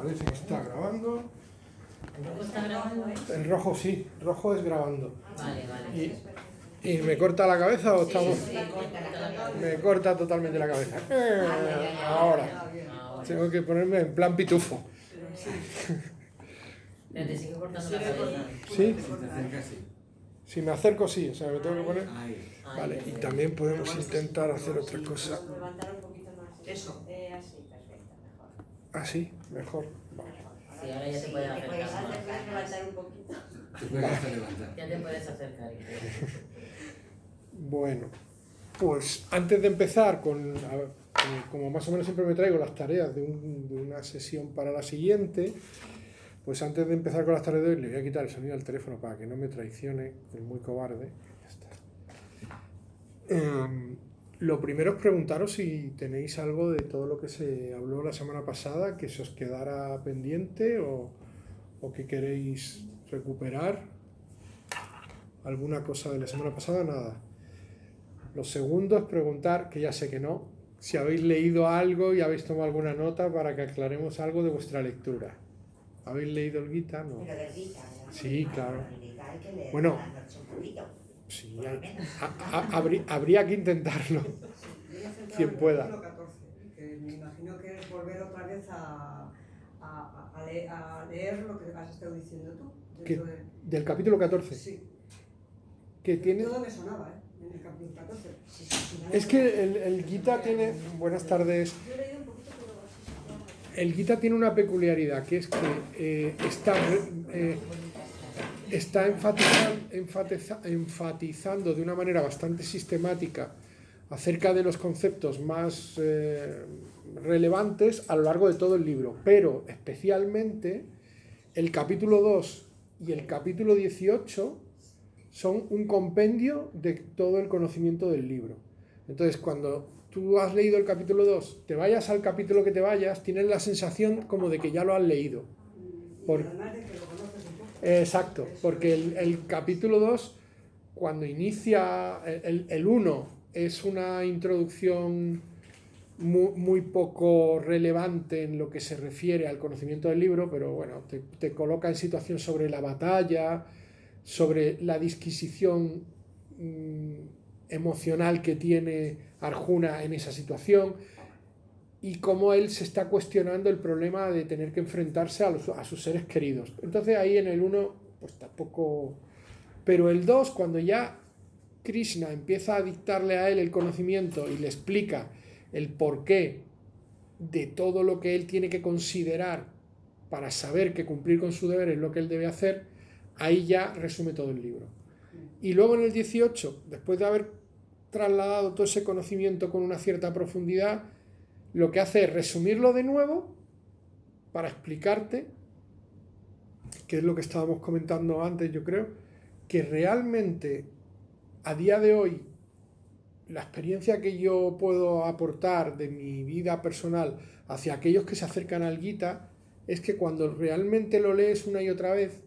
Parece que está grabando. ¿El rojo está grabando? El rojo sí, rojo es grabando. Vale. ¿Y me corta la cabeza o estamos...? Sí, corta la cabeza. Me corta totalmente la cabeza. Ahora. Tengo que ponerme en plan pitufo. Pero te sigue cortando la cabeza. ¿Sí? Si me acerco, sí. O sea, me tengo que poner... Ahí, Vale, y también podemos intentar hacer otra cosa. Levantar un poquito más. Eso. Así, perfecto, mejor. Así, mejor. Vale. Sí, ahora ya te puedes Te puedes acercar. levantar un poquito. Te puedes hasta levantar. Ya te puedes acercar. Bueno, pues antes de empezar como más o menos siempre me traigo las tareas de una sesión para la siguiente, pues antes de empezar con las tareas de hoy le voy a quitar el sonido al teléfono para que no me traicione, que es muy cobarde. Ya está. Lo primero es preguntaros si tenéis algo de todo lo que se habló la semana pasada que se os quedara pendiente o que queréis recuperar. ¿Alguna cosa de la semana pasada? Nada. Lo segundo es preguntar, que ya sé que no, si habéis leído algo y habéis tomado alguna nota para que aclaremos algo de vuestra lectura. ¿Habéis leído el Gita? No. Pero del Gita, ¿no? Sí, claro. El Gita hay que leer Bueno. por la noche un poquito. Sí, Por lo menos. habría que intentarlo. Yo me he centrado Quien en el pueda. capítulo 14, que me imagino que es volver otra vez a leer lo que has estado diciendo tú. ¿Qué? Dentro de- Del capítulo 14. Sí, Que tiene... todo me sonaba, en el capítulo 14. Sí, no Es que el Gita tiene... Buenas tardes. Yo he leído un poquito, pero así. El Gita tiene una peculiaridad, que es que está enfatizando de una manera bastante sistemática acerca de los conceptos más relevantes a lo largo de todo el libro, pero especialmente el capítulo 2 y el capítulo 18 son un compendio de todo el conocimiento del libro. Entonces, cuando tú has leído el capítulo 2, te vayas al capítulo que te vayas, tienes la sensación como de que ya lo has leído. Y Por- además de que lo conoces un poco. Exacto, porque el capítulo 2, cuando inicia, el 1 es una introducción muy poco relevante en lo que se refiere al conocimiento del libro, pero bueno, te coloca en situación sobre la batalla, sobre la disquisición emocional que tiene Arjuna en esa situación y cómo él se está cuestionando el problema de tener que enfrentarse a sus seres queridos. Entonces ahí en el 1, pues tampoco... Pero el 2, cuando ya Krishna empieza a dictarle a él el conocimiento y le explica el porqué de todo lo que él tiene que considerar para saber que cumplir con su deber es lo que él debe hacer, ahí ya resume todo el libro. Y luego en el 18, después de haber trasladado todo ese conocimiento con una cierta profundidad, lo que hace es resumirlo de nuevo para explicarte, que es lo que estábamos comentando antes, yo creo, que realmente a día de hoy la experiencia que yo puedo aportar de mi vida personal hacia aquellos que se acercan al Gita es que cuando realmente lo lees una y otra vez,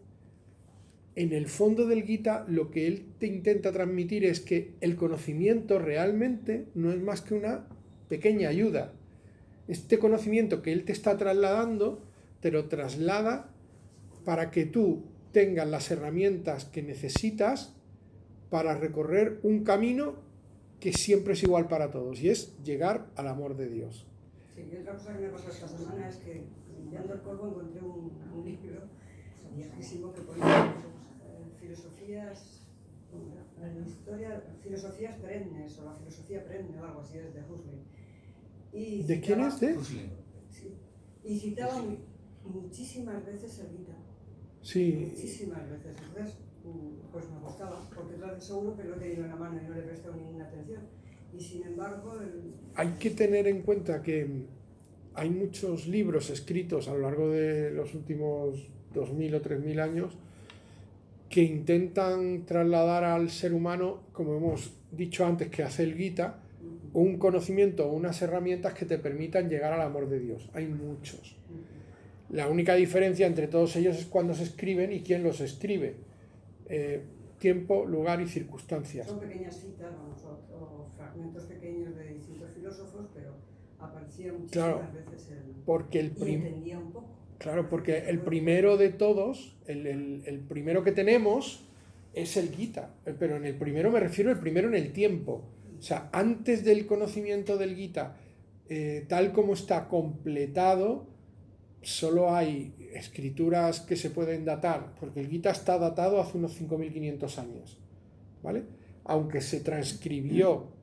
en el fondo del Gita lo que él te intenta transmitir es que el conocimiento realmente no es más que una pequeña ayuda. Este conocimiento que él te está trasladando, te lo traslada para que tú tengas las herramientas que necesitas para recorrer un camino que siempre es igual para todos, y es llegar al amor de Dios. Sí, y otra cosa que me pasó esta semana es que, limpiando el polvo, encontré un libro viejísimo que ponía filosofías, filosofías perennes, o la filosofía perenne, o algo así, es de Huxley. Y ¿De quién es? ¿De? Sí, y citaban muchísimas veces el Gita. Sí. Muchísimas veces. Entonces, pues me gustaba, porque seguro que lo he tenido en la mano y no le he prestado ninguna atención. Y sin embargo... Hay que tener en cuenta que hay muchos libros escritos a lo largo de los últimos 2000 o 3000 años que intentan trasladar al ser humano, como hemos dicho antes que hace el Gita, un conocimiento o unas herramientas que te permitan llegar al amor de Dios. Hay muchos. La única diferencia entre todos ellos es cuando se escriben y quién los escribe. Tiempo, lugar y circunstancias. Son pequeñas citas, vamos, o fragmentos pequeños de distintos filósofos, pero aparecía muchísimas veces porque y entendía un poco. Claro, porque el primero de todos, el primero que tenemos es el Gita, pero en el primero me refiero al primero en el tiempo. O sea, antes del conocimiento del Gita, tal como está completado, solo hay escrituras que se pueden datar, porque el Gita está datado hace unos 5.500 años, ¿vale? Aunque se transcribió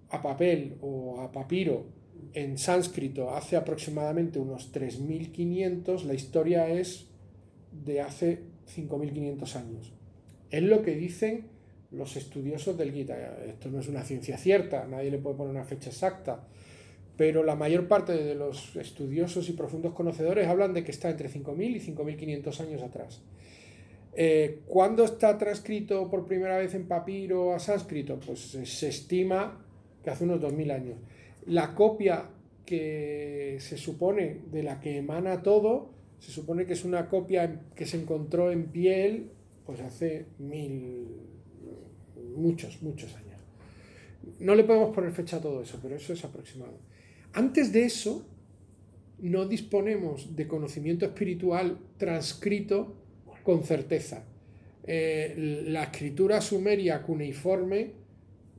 a papel o a papiro en sánscrito hace aproximadamente unos 3.500, la historia es de hace 5.500 años. Es lo que dicen los estudiosos del Gita. Esto no es una ciencia cierta, nadie le puede poner una fecha exacta, pero la mayor parte de los estudiosos y profundos conocedores hablan de que está entre 5.000 y 5.500 años atrás. ¿Cuándo está transcrito por primera vez en papiro a sánscrito? Pues se estima que hace unos 2.000 años. La copia que se supone de la que emana todo, se supone que es una copia que se encontró en piel pues hace muchos años. No le podemos poner fecha a todo eso, pero eso es aproximado. Antes de eso, no disponemos de conocimiento espiritual transcrito con certeza. La escritura sumeria cuneiforme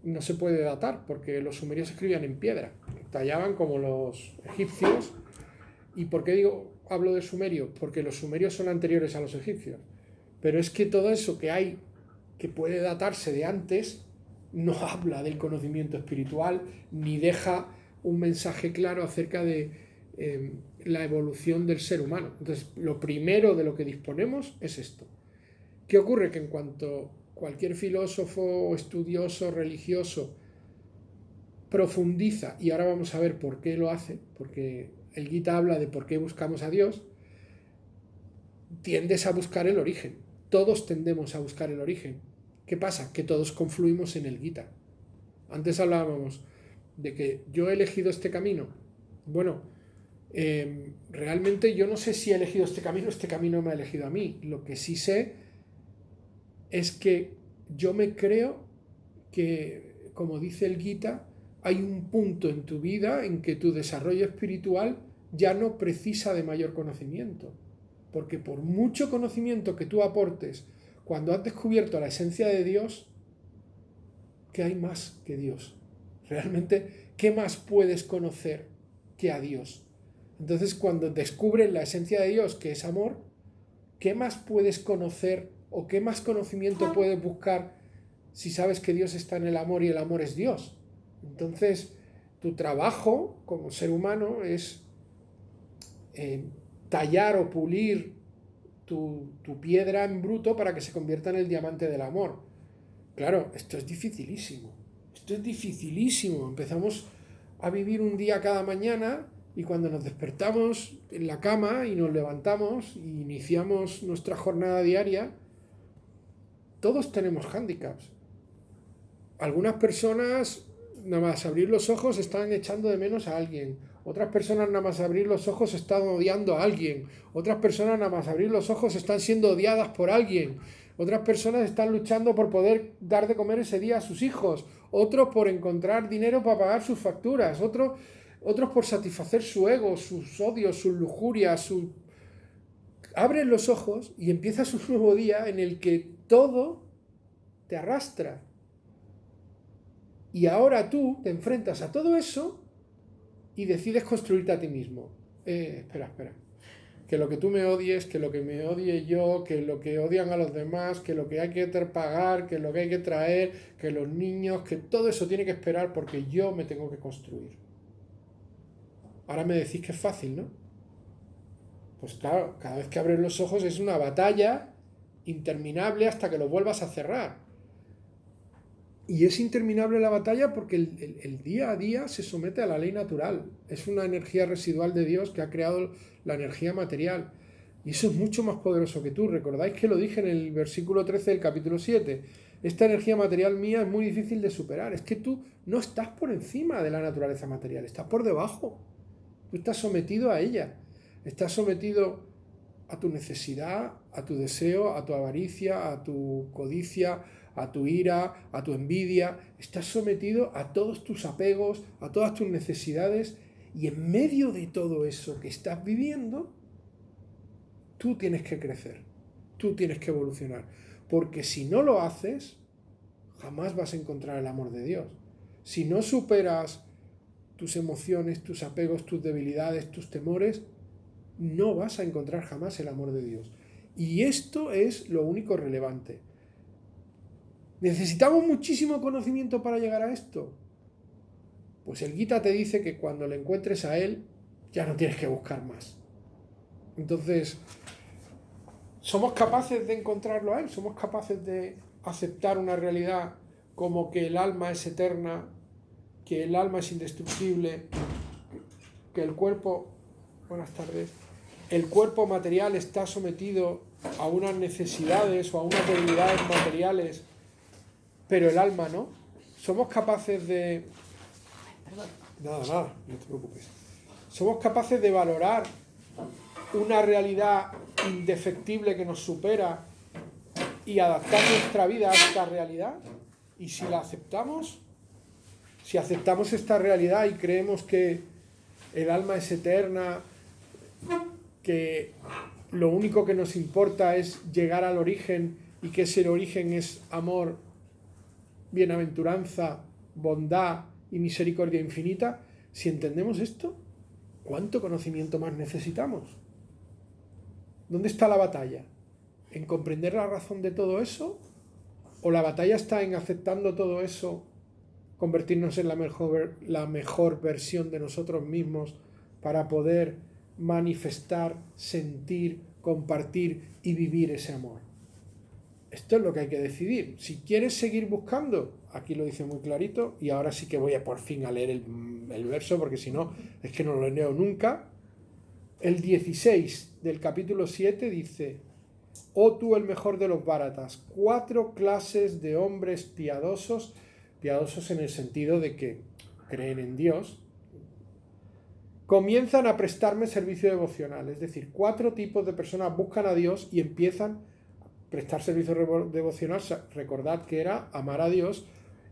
no se puede datar porque los sumerios escribían en piedra, tallaban como los egipcios. ¿Y por qué hablo de sumerio? Porque los sumerios son anteriores a los egipcios. Pero es que todo eso que hay que puede datarse de antes no habla del conocimiento espiritual ni deja un mensaje claro acerca de la evolución del ser humano. Entonces, lo primero de lo que disponemos es esto. ¿Qué ocurre? Que en cuanto cualquier filósofo, estudioso, religioso profundiza, y ahora vamos a ver por qué lo hace, porque el Gita habla de por qué buscamos a Dios, tiendes a buscar el origen. Todos tendemos a buscar el origen. ¿Qué pasa? Que todos confluimos en el Gita. Antes hablábamos de que yo he elegido este camino. Bueno, realmente yo no sé si he elegido este camino me ha elegido a mí. Lo que sí sé es que yo me creo que, como dice el Gita, hay un punto en tu vida en que tu desarrollo espiritual ya no precisa de mayor conocimiento. Porque por mucho conocimiento que tú aportes, cuando has descubierto la esencia de Dios, ¿qué hay más que Dios? Realmente, ¿qué más puedes conocer que a Dios? Entonces, cuando descubres la esencia de Dios, que es amor, ¿qué más puedes conocer o qué más conocimiento puedes buscar si sabes que Dios está en el amor y el amor es Dios? Entonces, tu trabajo como ser humano es tallar o pulir tu piedra en bruto para que se convierta en el diamante del amor. Claro, esto es dificilísimo. Empezamos a vivir un día cada mañana y cuando nos despertamos en la cama y nos levantamos e iniciamos nuestra jornada diaria, todos tenemos hándicaps. Algunas personas, nada más abrir los ojos, están echando de menos a alguien. Otras personas, nada más abrir los ojos, están odiando a alguien. Otras personas, nada más abrir los ojos, están siendo odiadas por alguien. Otras personas están luchando por poder dar de comer ese día a sus hijos. Otros por encontrar dinero para pagar sus facturas. Otros por satisfacer su ego, sus odios, sus lujurias. Abres los ojos y empiezas un nuevo día en el que todo te arrastra. Y ahora tú te enfrentas a todo eso y decides construirte a ti mismo. Espera. Que lo que tú me odies, que lo que me odie yo, que lo que odian a los demás, que lo que hay que pagar, que lo que hay que traer, que los niños, que todo eso tiene que esperar porque yo me tengo que construir. Ahora me decís que es fácil, ¿no? Pues claro, cada vez que abres los ojos es una batalla interminable hasta que lo vuelvas a cerrar. Y es interminable la batalla porque el día a día se somete a la ley natural. Es una energía residual de Dios que ha creado la energía material. Y eso es mucho más poderoso que tú. ¿Recordáis que lo dije en el versículo 13 del capítulo 7? Esta energía material mía es muy difícil de superar. Es que tú no estás por encima de la naturaleza material, estás por debajo. Tú estás sometido a ella. Estás sometido a tu necesidad, a tu deseo, a tu avaricia, a tu codicia, a tu ira, a tu envidia. Estás sometido a todos tus apegos, a todas tus necesidades, y en medio de todo eso que estás viviendo, Tú tienes que crecer, tú tienes que evolucionar, porque si no lo haces, jamás vas a encontrar el amor de Dios. Si no superas tus emociones, tus apegos, tus debilidades, tus temores, no vas a encontrar jamás el amor de Dios. Y esto es lo único relevante. ¿Necesitamos muchísimo conocimiento para llegar a esto? Pues el Gita te dice que cuando le encuentres a Él, ya no tienes que buscar más. Entonces, ¿somos capaces de encontrarlo a Él? ¿Somos capaces de aceptar una realidad como que el alma es eterna, que el alma es indestructible, que el cuerpo, buenas tardes, el cuerpo material está sometido a unas necesidades o a unas debilidades materiales, pero el alma no? ¿Somos capaces de... Nada, no te preocupes. ¿Somos capaces de valorar una realidad indefectible que nos supera y adaptar nuestra vida a esta realidad? Y si la aceptamos, si aceptamos esta realidad y creemos que el alma es eterna, que lo único que nos importa es llegar al origen y que ese origen es amor, bienaventuranza, bondad y misericordia infinita, si entendemos esto, ¿cuánto conocimiento más necesitamos? ¿Dónde está la batalla? ¿En comprender la razón de todo eso? ¿O la batalla está en aceptando todo eso, convertirnos en la mejor versión de nosotros mismos para poder manifestar, sentir, compartir y vivir ese amor? Esto es lo que hay que decidir. Si quieres seguir buscando, aquí lo dice muy clarito, y ahora sí que voy a por fin a leer el verso, porque si no, es que no lo leo nunca. El 16 del capítulo 7 dice: oh tú el mejor de los Bharatas, 4 clases de hombres piadosos, piadosos en el sentido de que creen en Dios, comienzan a prestarme servicio devocional. Es decir, 4 tipos de personas buscan a Dios y empiezan a prestar servicio devocional. Recordad que era amar a Dios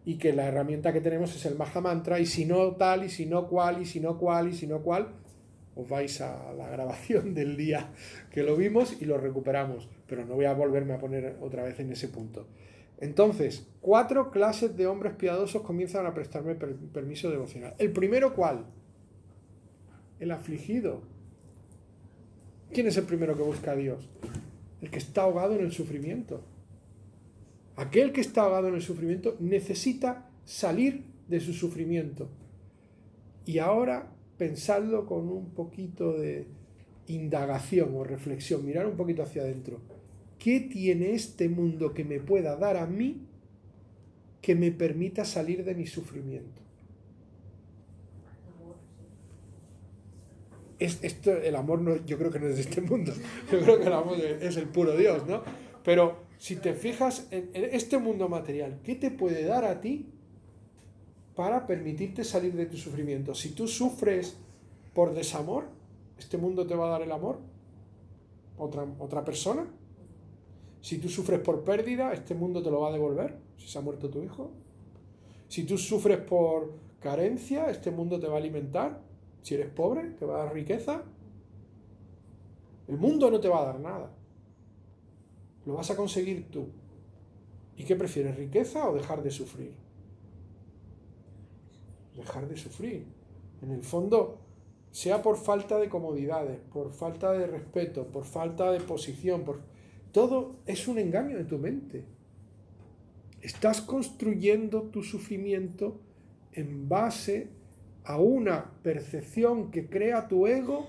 y que la herramienta que tenemos es el Maha Mantra, y si no tal, y si no cual, y si no cual, y si no cual, os vais a la grabación del día que lo vimos y lo recuperamos, pero no voy a volverme a poner otra vez en ese punto. Entonces, 4 clases de hombres piadosos comienzan a prestarme permiso devocional. ¿El primero cuál? El afligido. ¿Quién es el primero que busca a Dios? El que está ahogado en el sufrimiento. Aquel que está ahogado en el sufrimiento necesita salir de su sufrimiento. Y ahora pensadlo con un poquito de indagación o reflexión, mirar un poquito hacia adentro. ¿Qué tiene este mundo que me pueda dar a mí que me permita salir de mi sufrimiento? El amor no, yo creo que no es de este mundo, yo creo que el amor es el puro Dios, ¿no? Pero si te fijas en este mundo material, ¿qué te puede dar a ti para permitirte salir de tu sufrimiento? Si tú sufres por desamor, ¿este mundo te va a dar el amor? ¿Otra persona? Si tú sufres por pérdida, ¿este mundo te lo va a devolver? Si se ha muerto tu hijo. Si tú sufres por carencia, ¿este mundo te va a alimentar? Si eres pobre, ¿te va a dar riqueza? El mundo no te va a dar nada. Lo vas a conseguir tú. ¿Y qué prefieres, riqueza o dejar de sufrir? Dejar de sufrir. En el fondo, sea por falta de comodidades, por falta de respeto, por falta de posición, todo es un engaño de tu mente. Estás construyendo tu sufrimiento en base a una percepción que crea tu ego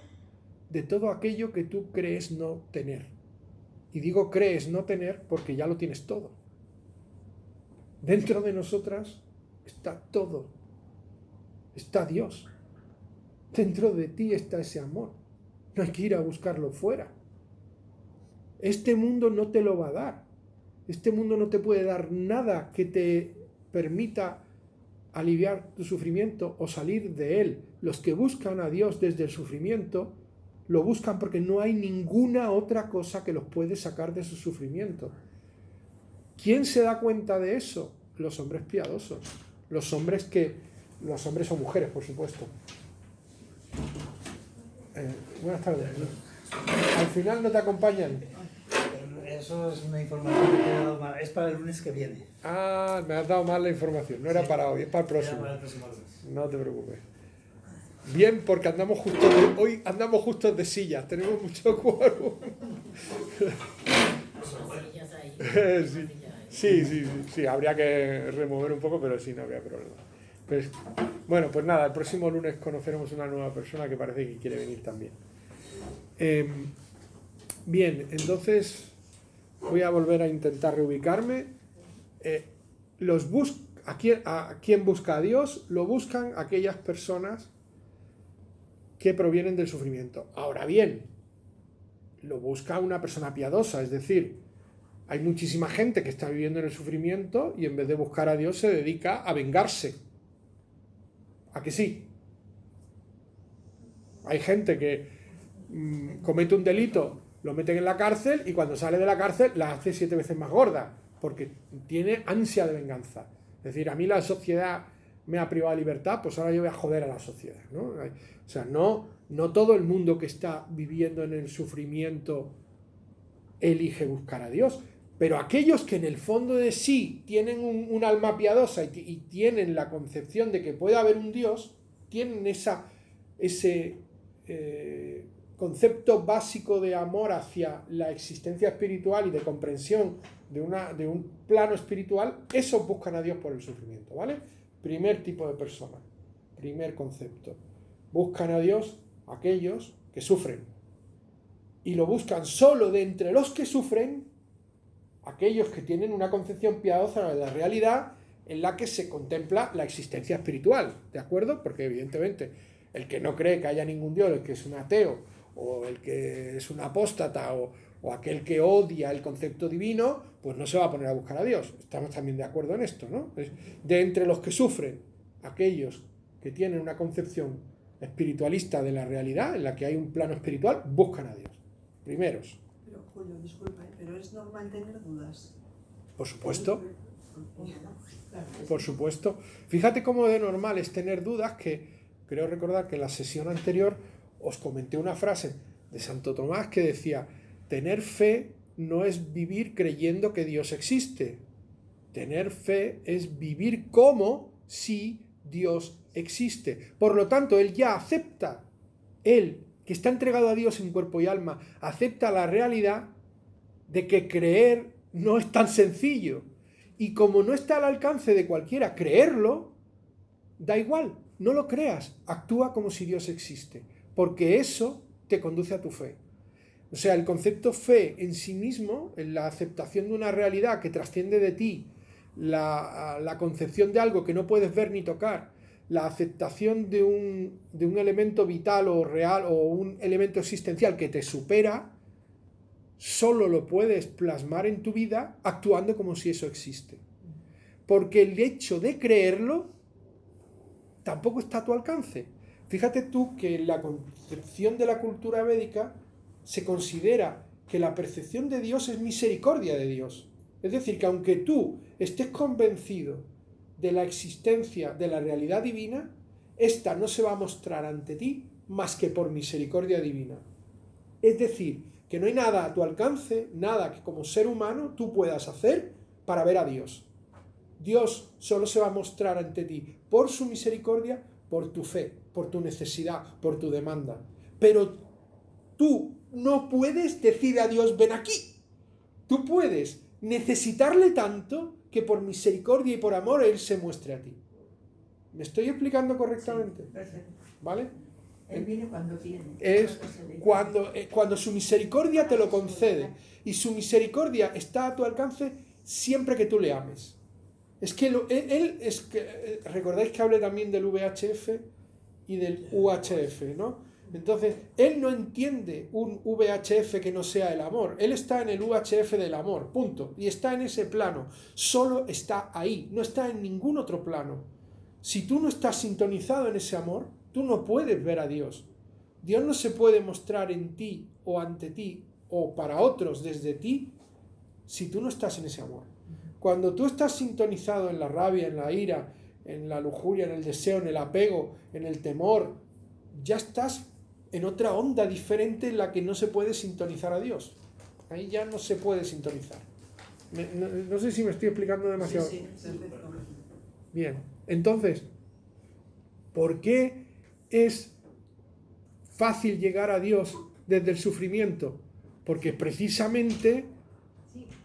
de todo aquello que tú crees no tener. Y digo crees no tener porque ya lo tienes todo. Dentro de nosotras está todo. Está Dios. Dentro de ti está ese amor. No hay que ir a buscarlo fuera. Este mundo no te lo va a dar. Este mundo no te puede dar nada que te permita aliviar tu sufrimiento o salir de él. Los que buscan a Dios desde el sufrimiento lo buscan porque no hay ninguna otra cosa que los puede sacar de su sufrimiento. ¿Quién se da cuenta de eso? Los hombres piadosos. Los hombres o mujeres, por supuesto. Buenas tardes. Al final no te acompañan. Eso es una información que te he dado mal. Es para el lunes que viene. Ah, me has dado mal la información. No era para hoy, es para el Era próximo. para el próximo lunes. No te preocupes. Bien, porque hoy andamos justos de sillas, tenemos mucho quórum. Sillas ahí. Sí. Sí, habría que remover un poco, pero sí, no había problema. Pues, bueno, pues nada, el próximo lunes conoceremos una nueva persona que parece que quiere venir también. Bien, entonces voy a volver a intentar reubicarme. ¿A quién busca a Dios? Lo buscan aquellas personas que provienen del sufrimiento. Ahora bien, lo busca una persona piadosa, es decir, hay muchísima gente que está viviendo en el sufrimiento y en vez de buscar a Dios se dedica a vengarse. ¿A que sí? Hay gente que comete un delito, lo meten en la cárcel y cuando sale de la cárcel la hace 7 veces más gorda, porque tiene ansia de venganza. Es decir, a mí la sociedad me ha privado de libertad, pues ahora yo voy a joder a la sociedad, ¿no? O sea, no todo el mundo que está viviendo en el sufrimiento elige buscar a Dios, pero aquellos que en el fondo de sí tienen un alma piadosa y tienen la concepción de que puede haber un Dios, tienen ese concepto básico de amor hacia la existencia espiritual y de comprensión de un plano espiritual, esos buscan a Dios por el sufrimiento, ¿vale? Primer tipo de persona, primer concepto. Buscan a Dios aquellos que sufren. Y lo buscan solo de entre los que sufren, aquellos que tienen una concepción piadosa de la realidad en la que se contempla la existencia espiritual, ¿de acuerdo? Porque evidentemente el que no cree que haya ningún Dios, el que es un ateo, o el que es un apóstata, o aquel que odia el concepto divino, pues no se va a poner a buscar a Dios. Estamos también de acuerdo en esto, ¿no? De entre los que sufren, aquellos que tienen una concepción espiritualista de la realidad, en la que hay un plano espiritual, buscan a Dios. Primeros. Pero, Julio, disculpa, pero es normal tener dudas. Por supuesto. Claro. Por supuesto. Fíjate cómo de normal es tener dudas, que creo recordar que en la sesión anterior os comenté una frase de Santo Tomás que decía: tener fe no es vivir creyendo que Dios existe. Tener fe es vivir como si Dios existe. Por lo tanto, él ya acepta, él que está entregado a Dios en cuerpo y alma, acepta la realidad de que creer no es tan sencillo. Y como no está al alcance de cualquiera creerlo, da igual, no lo creas, actúa como si Dios existe, porque eso te conduce a tu fe. O sea, el concepto fe en sí mismo, en la aceptación de una realidad que trasciende de ti, la concepción de algo que no puedes ver ni tocar, la aceptación de un elemento vital o real o un elemento existencial que te supera, solo lo puedes plasmar en tu vida actuando como si eso existe. Porque el hecho de creerlo tampoco está a tu alcance. Fíjate tú que en la concepción de la cultura védica se considera que la percepción de Dios es misericordia de Dios. Es decir, que aunque tú estés convencido de la existencia de la realidad divina, esta no se va a mostrar ante ti más que por misericordia divina. Es decir, que no hay nada a tu alcance, nada que como ser humano tú puedas hacer para ver a Dios. Dios solo se va a mostrar ante ti por su misericordia, por tu fe, por tu necesidad, por tu demanda. Pero tú no puedes decir a Dios, ven aquí. Tú puedes necesitarle tanto que por misericordia y por amor Él se muestre a ti. ¿Me estoy explicando correctamente? Sí, perfecto. ¿Vale? Él viene cuando viene. Es cuando su misericordia te lo concede. Y su misericordia está a tu alcance siempre que tú le ames. Es que recordáis que hablé también del VHF y del UHF, ¿no? Entonces, él no entiende un VHF que no sea el amor. Él está en el UHF del amor, punto. Y está en ese plano. Solo está ahí, no está en ningún otro plano. Si tú no estás sintonizado en ese amor, tú no puedes ver a Dios. Dios no se puede mostrar en ti o ante ti o para otros desde ti si tú no estás en ese amor. Cuando tú estás sintonizado en la rabia, en la ira, en la lujuria, en el deseo, en el apego, en el temor, ya estás en otra onda diferente en la que no se puede sintonizar a Dios. Ahí ya no se puede sintonizar. No sé si me estoy explicando demasiado. Sí, perfecto. Bien, entonces, ¿por qué es fácil llegar a Dios desde el sufrimiento? Porque precisamente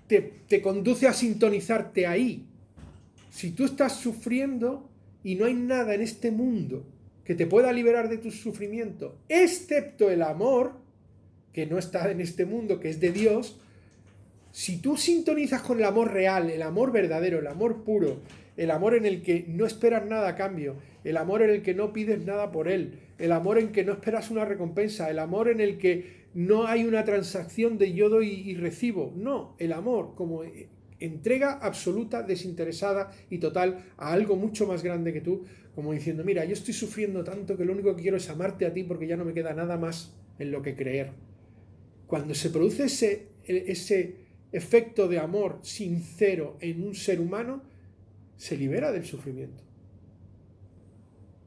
te conduce a sintonizarte ahí. Si tú estás sufriendo y no hay nada en este mundo que te pueda liberar de tu sufrimiento, excepto el amor, que no está en este mundo, que es de Dios, si tú sintonizas con el amor real, el amor verdadero, el amor puro, el amor en el que no esperas nada a cambio, el amor en el que no pides nada por él, el amor en que no esperas una recompensa, el amor en el que no hay una transacción de yo doy y recibo, no, el amor como entrega absoluta, desinteresada y total a algo mucho más grande que tú, como diciendo, mira, yo estoy sufriendo tanto que lo único que quiero es amarte a ti porque ya no me queda nada más en lo que creer. Cuando se produce ese efecto de amor sincero en un ser humano, se libera del sufrimiento.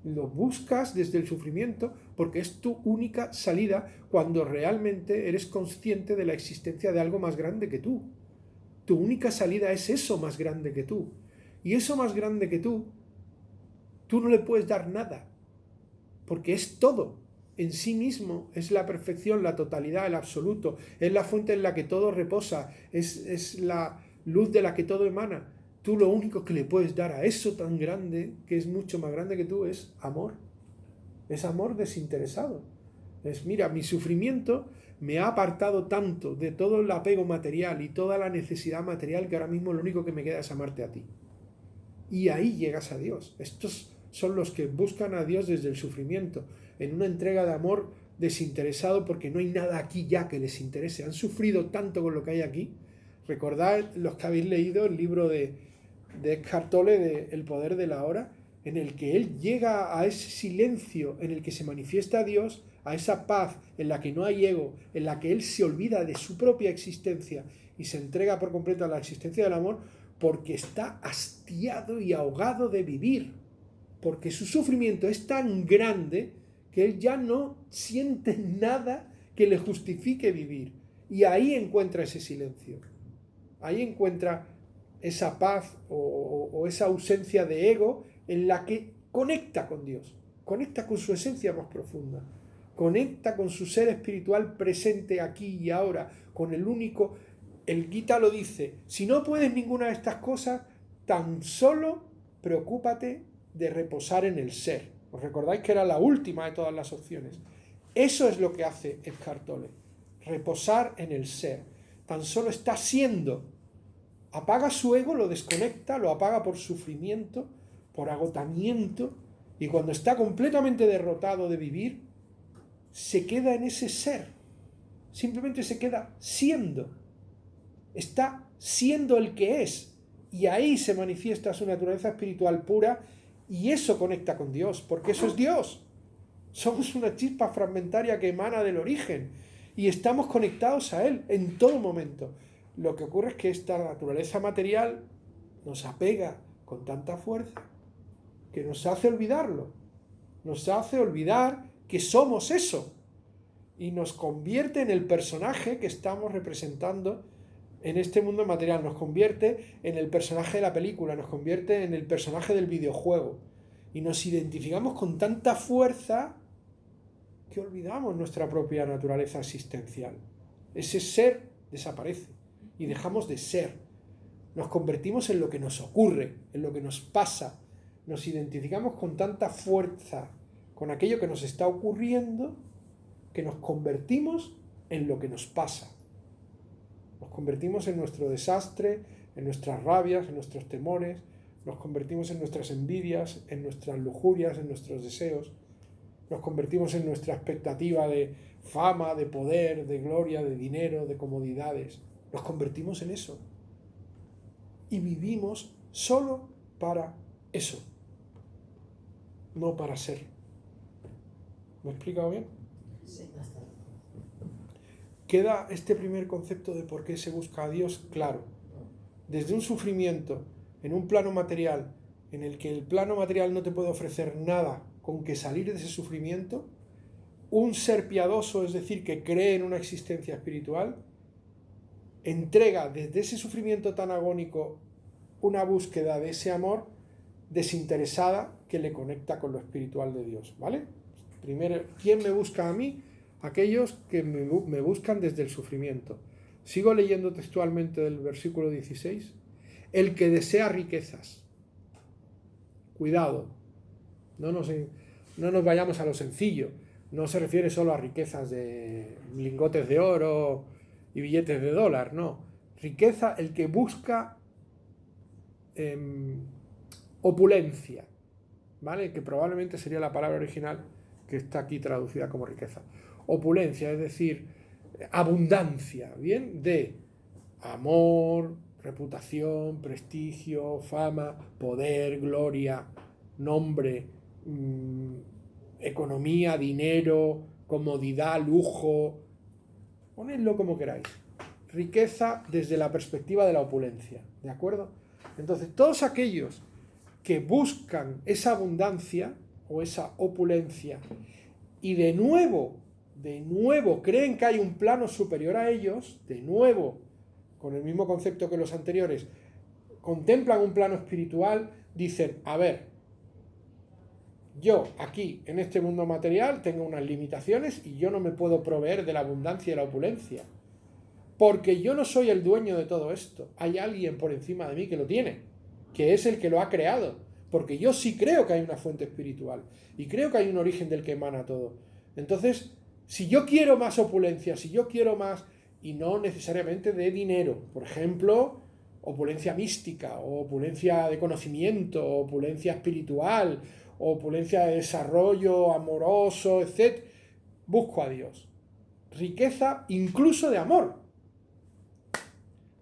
Lo buscas desde el sufrimiento porque es tu única salida cuando realmente eres consciente de la existencia de algo más grande que tú. Tu única salida es eso más grande que tú. Y eso más grande que tú no le puedes dar nada, porque es todo. En sí mismo es la perfección, la totalidad, el absoluto. Es la fuente en la que todo reposa. Es la luz de la que todo emana. Tú lo único que le puedes dar a eso tan grande, que es mucho más grande que tú, es amor. Es amor desinteresado. Es, mira, mi sufrimiento me ha apartado tanto de todo el apego material y toda la necesidad material que ahora mismo lo único que me queda es amarte a ti. Y ahí llegas a Dios. Estos son los que buscan a Dios desde el sufrimiento, en una entrega de amor desinteresado porque no hay nada aquí ya que les interese. Han sufrido tanto con lo que hay aquí. Recordad los que habéis leído el libro de Eckhart Tolle, de El poder de la hora, en el que él llega a ese silencio en el que se manifiesta Dios, a esa paz en la que no hay ego, en la que él se olvida de su propia existencia y se entrega por completo a la existencia del amor, porque está hastiado y ahogado de vivir, porque su sufrimiento es tan grande que él ya no siente nada que le justifique vivir, y ahí encuentra ese silencio, ahí encuentra esa paz o esa ausencia de ego en la que conecta con Dios, conecta con su esencia más profunda, conecta con su ser espiritual presente aquí y ahora, con el único. El Gita lo dice, si no puedes ninguna de estas cosas, tan solo preocúpate de reposar en el ser. ¿Os recordáis que era la última de todas las opciones? Eso es lo que hace Eckhart Tolle, reposar en el ser. Tan solo está siendo. Apaga su ego, lo desconecta, lo apaga por sufrimiento, por agotamiento, y cuando está completamente derrotado de vivir, se queda en ese ser. Simplemente se queda siendo. Está siendo el que es, y ahí se manifiesta su naturaleza espiritual pura, y eso conecta con Dios, porque eso es Dios. Somos una chispa fragmentaria que emana del origen y estamos conectados a Él en todo momento. Lo que ocurre es que esta naturaleza material nos apega con tanta fuerza que nos hace olvidarlo, nos hace olvidar que somos eso y nos convierte en el personaje que estamos representando en este mundo material, nos convierte en el personaje de la película, nos convierte en el personaje del videojuego y nos identificamos con tanta fuerza que olvidamos nuestra propia naturaleza existencial. Ese ser desaparece y dejamos de ser. Nos convertimos en lo que nos ocurre, en lo que nos pasa. Nos identificamos con tanta fuerza con aquello que nos está ocurriendo que nos convertimos en lo que nos pasa. Nos convertimos en nuestro desastre, en nuestras rabias, en nuestros temores, nos convertimos en nuestras envidias, en nuestras lujurias, en nuestros deseos, nos convertimos en nuestra expectativa de fama, de poder, de gloria, de dinero, de comodidades. Nos convertimos en eso. Y vivimos solo para eso, no para ser. ¿Me he explicado bien? Sí, bastante. Queda este primer concepto de por qué se busca a Dios claro. Desde un sufrimiento en un plano material, en el que el plano material no te puede ofrecer nada con que salir de ese sufrimiento, un ser piadoso, es decir, que cree en una existencia espiritual, entrega desde ese sufrimiento tan agónico una búsqueda de ese amor desinteresada que le conecta con lo espiritual de Dios, ¿vale? Primero, ¿quién me busca a mí? Aquellos que me buscan desde el sufrimiento. Sigo leyendo textualmente del versículo 16. El que desea riquezas. Cuidado, no nos vayamos a lo sencillo. No se refiere solo a riquezas de lingotes de oro y billetes de dólar, no. Riqueza, el que busca opulencia, ¿vale? Que probablemente sería la palabra original que está aquí traducida como riqueza. Opulencia, es decir, abundancia, ¿bien? De amor, reputación, prestigio, fama, poder, gloria, nombre, economía, dinero, comodidad, lujo, ponedlo como queráis. Riqueza desde la perspectiva de la opulencia, ¿de acuerdo? Entonces, todos aquellos que buscan esa abundancia o esa opulencia y de nuevo creen que hay un plano superior a ellos, de nuevo, con el mismo concepto que los anteriores, contemplan un plano espiritual, dicen, a ver, yo aquí, en este mundo material, tengo unas limitaciones y yo no me puedo proveer de la abundancia y de la opulencia, porque yo no soy el dueño de todo esto, hay alguien por encima de mí que lo tiene, que es el que lo ha creado, porque yo sí creo que hay una fuente espiritual y creo que hay un origen del que emana todo. Entonces, si yo quiero más opulencia, si yo quiero más, y no necesariamente de dinero, por ejemplo, opulencia mística, o opulencia de conocimiento, o opulencia espiritual, o opulencia de desarrollo amoroso, etc., busco a Dios. Riqueza incluso de amor,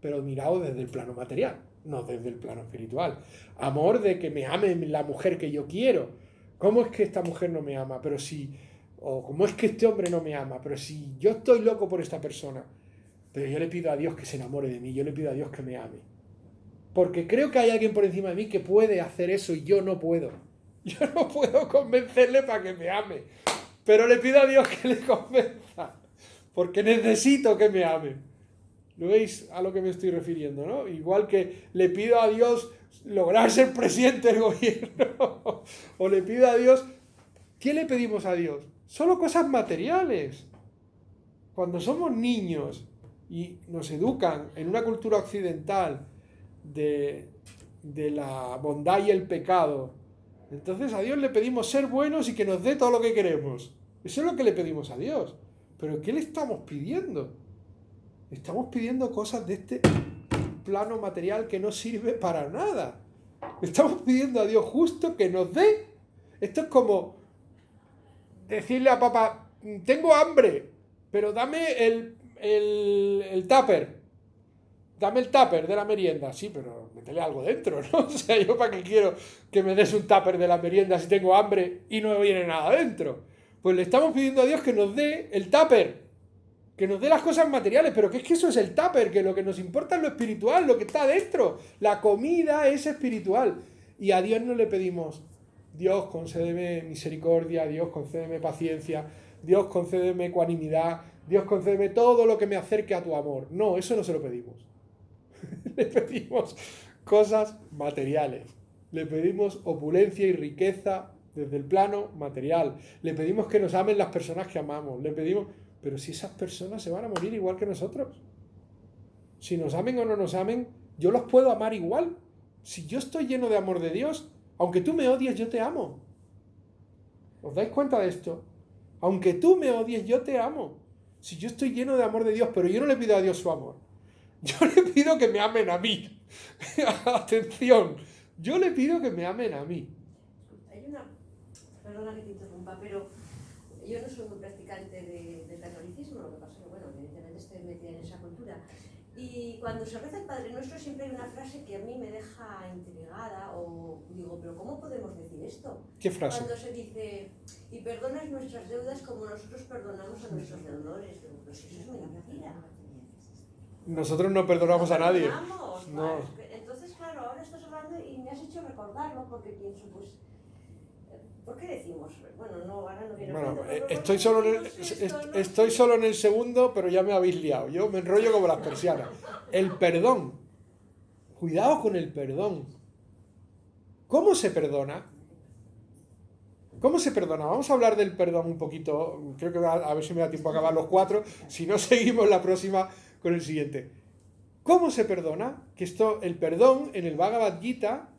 pero mirado desde el plano material, no desde el plano espiritual. Amor de que me ame la mujer que yo quiero. ¿Cómo es que esta mujer no me ama? Pero si... O cómo es que este hombre no me ama, pero si yo estoy loco por esta persona, pero yo le pido a Dios que se enamore de mí, yo le pido a Dios que me ame. Porque creo que hay alguien por encima de mí que puede hacer eso y yo no puedo. Yo no puedo convencerle para que me ame, pero le pido a Dios que le convenza, porque necesito que me ame. ¿Lo veis a lo que me estoy refiriendo, no? Igual que le pido a Dios lograr ser presidente del gobierno, o le pido a Dios... ¿Qué le pedimos a Dios? Solo cosas materiales. Cuando somos niños y nos educan en una cultura occidental de la bondad y el pecado, entonces a Dios le pedimos ser buenos y que nos dé todo lo que queremos. Eso es lo que le pedimos a Dios. ¿Pero qué le estamos pidiendo? Estamos pidiendo cosas de este plano material que no sirve para nada. Estamos pidiendo a Dios justo que nos dé. Esto es como decirle a papá, tengo hambre, pero dame el tupper. Dame el tupper de la merienda. Sí, pero métele algo dentro, ¿no? O sea, ¿yo para qué quiero que me des un tupper de la merienda si tengo hambre y no viene nada dentro? Pues le estamos pidiendo a Dios que nos dé el tupper, que nos dé las cosas materiales, pero que es que eso es el tupper, que lo que nos importa es lo espiritual, lo que está dentro. La comida es espiritual. Y a Dios no le pedimos, Dios, concédeme misericordia, Dios, concédeme paciencia, Dios, concédeme ecuanimidad, Dios, concédeme todo lo que me acerque a tu amor. No, eso no se lo pedimos. Le pedimos cosas materiales. Le pedimos opulencia y riqueza desde el plano material. Le pedimos que nos amen las personas que amamos. Le pedimos... Pero si esas personas se van a morir igual que nosotros. Si nos amen o no nos amen, yo los puedo amar igual. Si yo estoy lleno de amor de Dios, aunque tú me odies, yo te amo. ¿Os dais cuenta de esto? Aunque tú me odies, yo te amo. Si yo estoy lleno de amor de Dios, pero yo no le pido a Dios su amor. Yo le pido que me amen a mí. Atención. Yo le pido que me amen a mí. Hay una... Perdona que te interrumpa, pero yo no soy muy practicante de catolicismo, lo que pasa es que, bueno, evidentemente estoy metida en esa cultura. Y cuando se reza el Padre Nuestro siempre hay una frase que a mí me deja intrigada, o digo, pero ¿cómo podemos decir esto? ¿Qué frase? Cuando se dice, y perdonas nuestras deudas como nosotros perdonamos a nuestros deudores. Digo, pues eso es una mentira. Nosotros no perdonamos a nadie. Perdonamos, No. Entonces, claro, ahora estás hablando y me has hecho recordarlo porque pienso, pues, ¿Por qué decimos? Bueno, no, ahora no viene Bueno, al cuento, pero estoy ¿por qué solo, en el, decimos esto, no? estoy solo en el segundo, pero ya me habéis liado. Yo me enrollo como las persianas. El perdón. Cuidado con el perdón. ¿Cómo se perdona? ¿Cómo se perdona? Vamos a hablar del perdón un poquito. Creo que a ver si me da tiempo a acabar los 4. Si no, seguimos la próxima con el siguiente. ¿Cómo se perdona? Que el perdón en el Bhagavad Gita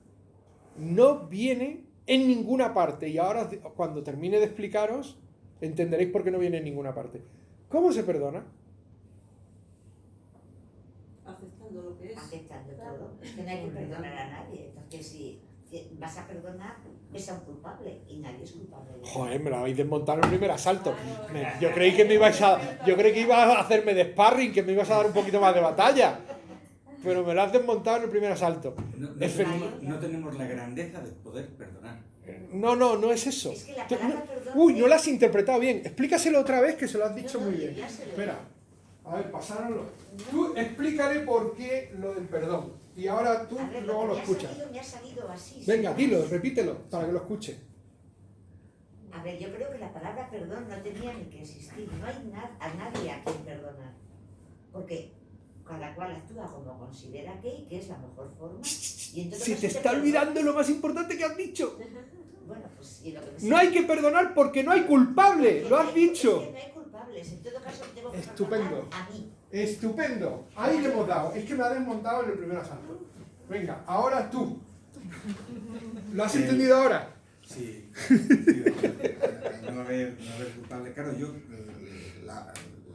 no viene en ninguna parte. Y ahora, cuando termine de explicaros, entenderéis por qué no viene en ninguna parte. ¿Cómo se perdona? Aceptando lo que es. Aceptando todo. Es que no hay que perdonar a nadie. Porque si vas a perdonar, ves a un culpable y nadie es culpable. Joder, me lo habéis desmontado en el primer asalto. Yo creí que ibas a hacerme de sparring, que me ibas a dar un poquito más de batalla. Pero me lo has desmontado en el primer asalto. No tenemos la grandeza de poder perdonar. No es eso. Es que la palabra perdón Uy, es- no lo has interpretado bien. Explícaselo otra vez, que se lo has dicho No, no, muy bien. ya se lo Espera. A ver, pasáralo. Tú explícale por qué lo del perdón. Y ahora tú A ver, luego que lo me ha escuchas. salido, me ha salido así. Venga, ¿sí? dilo, repítelo, para que lo escuche. A ver, yo creo que la palabra perdón no tenía ni que existir. No hay a nadie a quien perdonar. Porque cada cual actúa como considera que es la mejor forma. Y en todo Se caso te está perdona. olvidando lo más importante que has dicho. Bueno, pues y lo que me No hay que perdonar porque no hay culpable. Porque Lo no has hay- dicho. Es que no hay culpables. En todo caso tengo que Estupendo. perdonar a mí. Estupendo. Ahí le hemos dado. Es que me ha desmontado en el primer asalto. Venga, ahora tú. ¿Lo has entendido ahora? Sí. No haber culpable. Claro, yo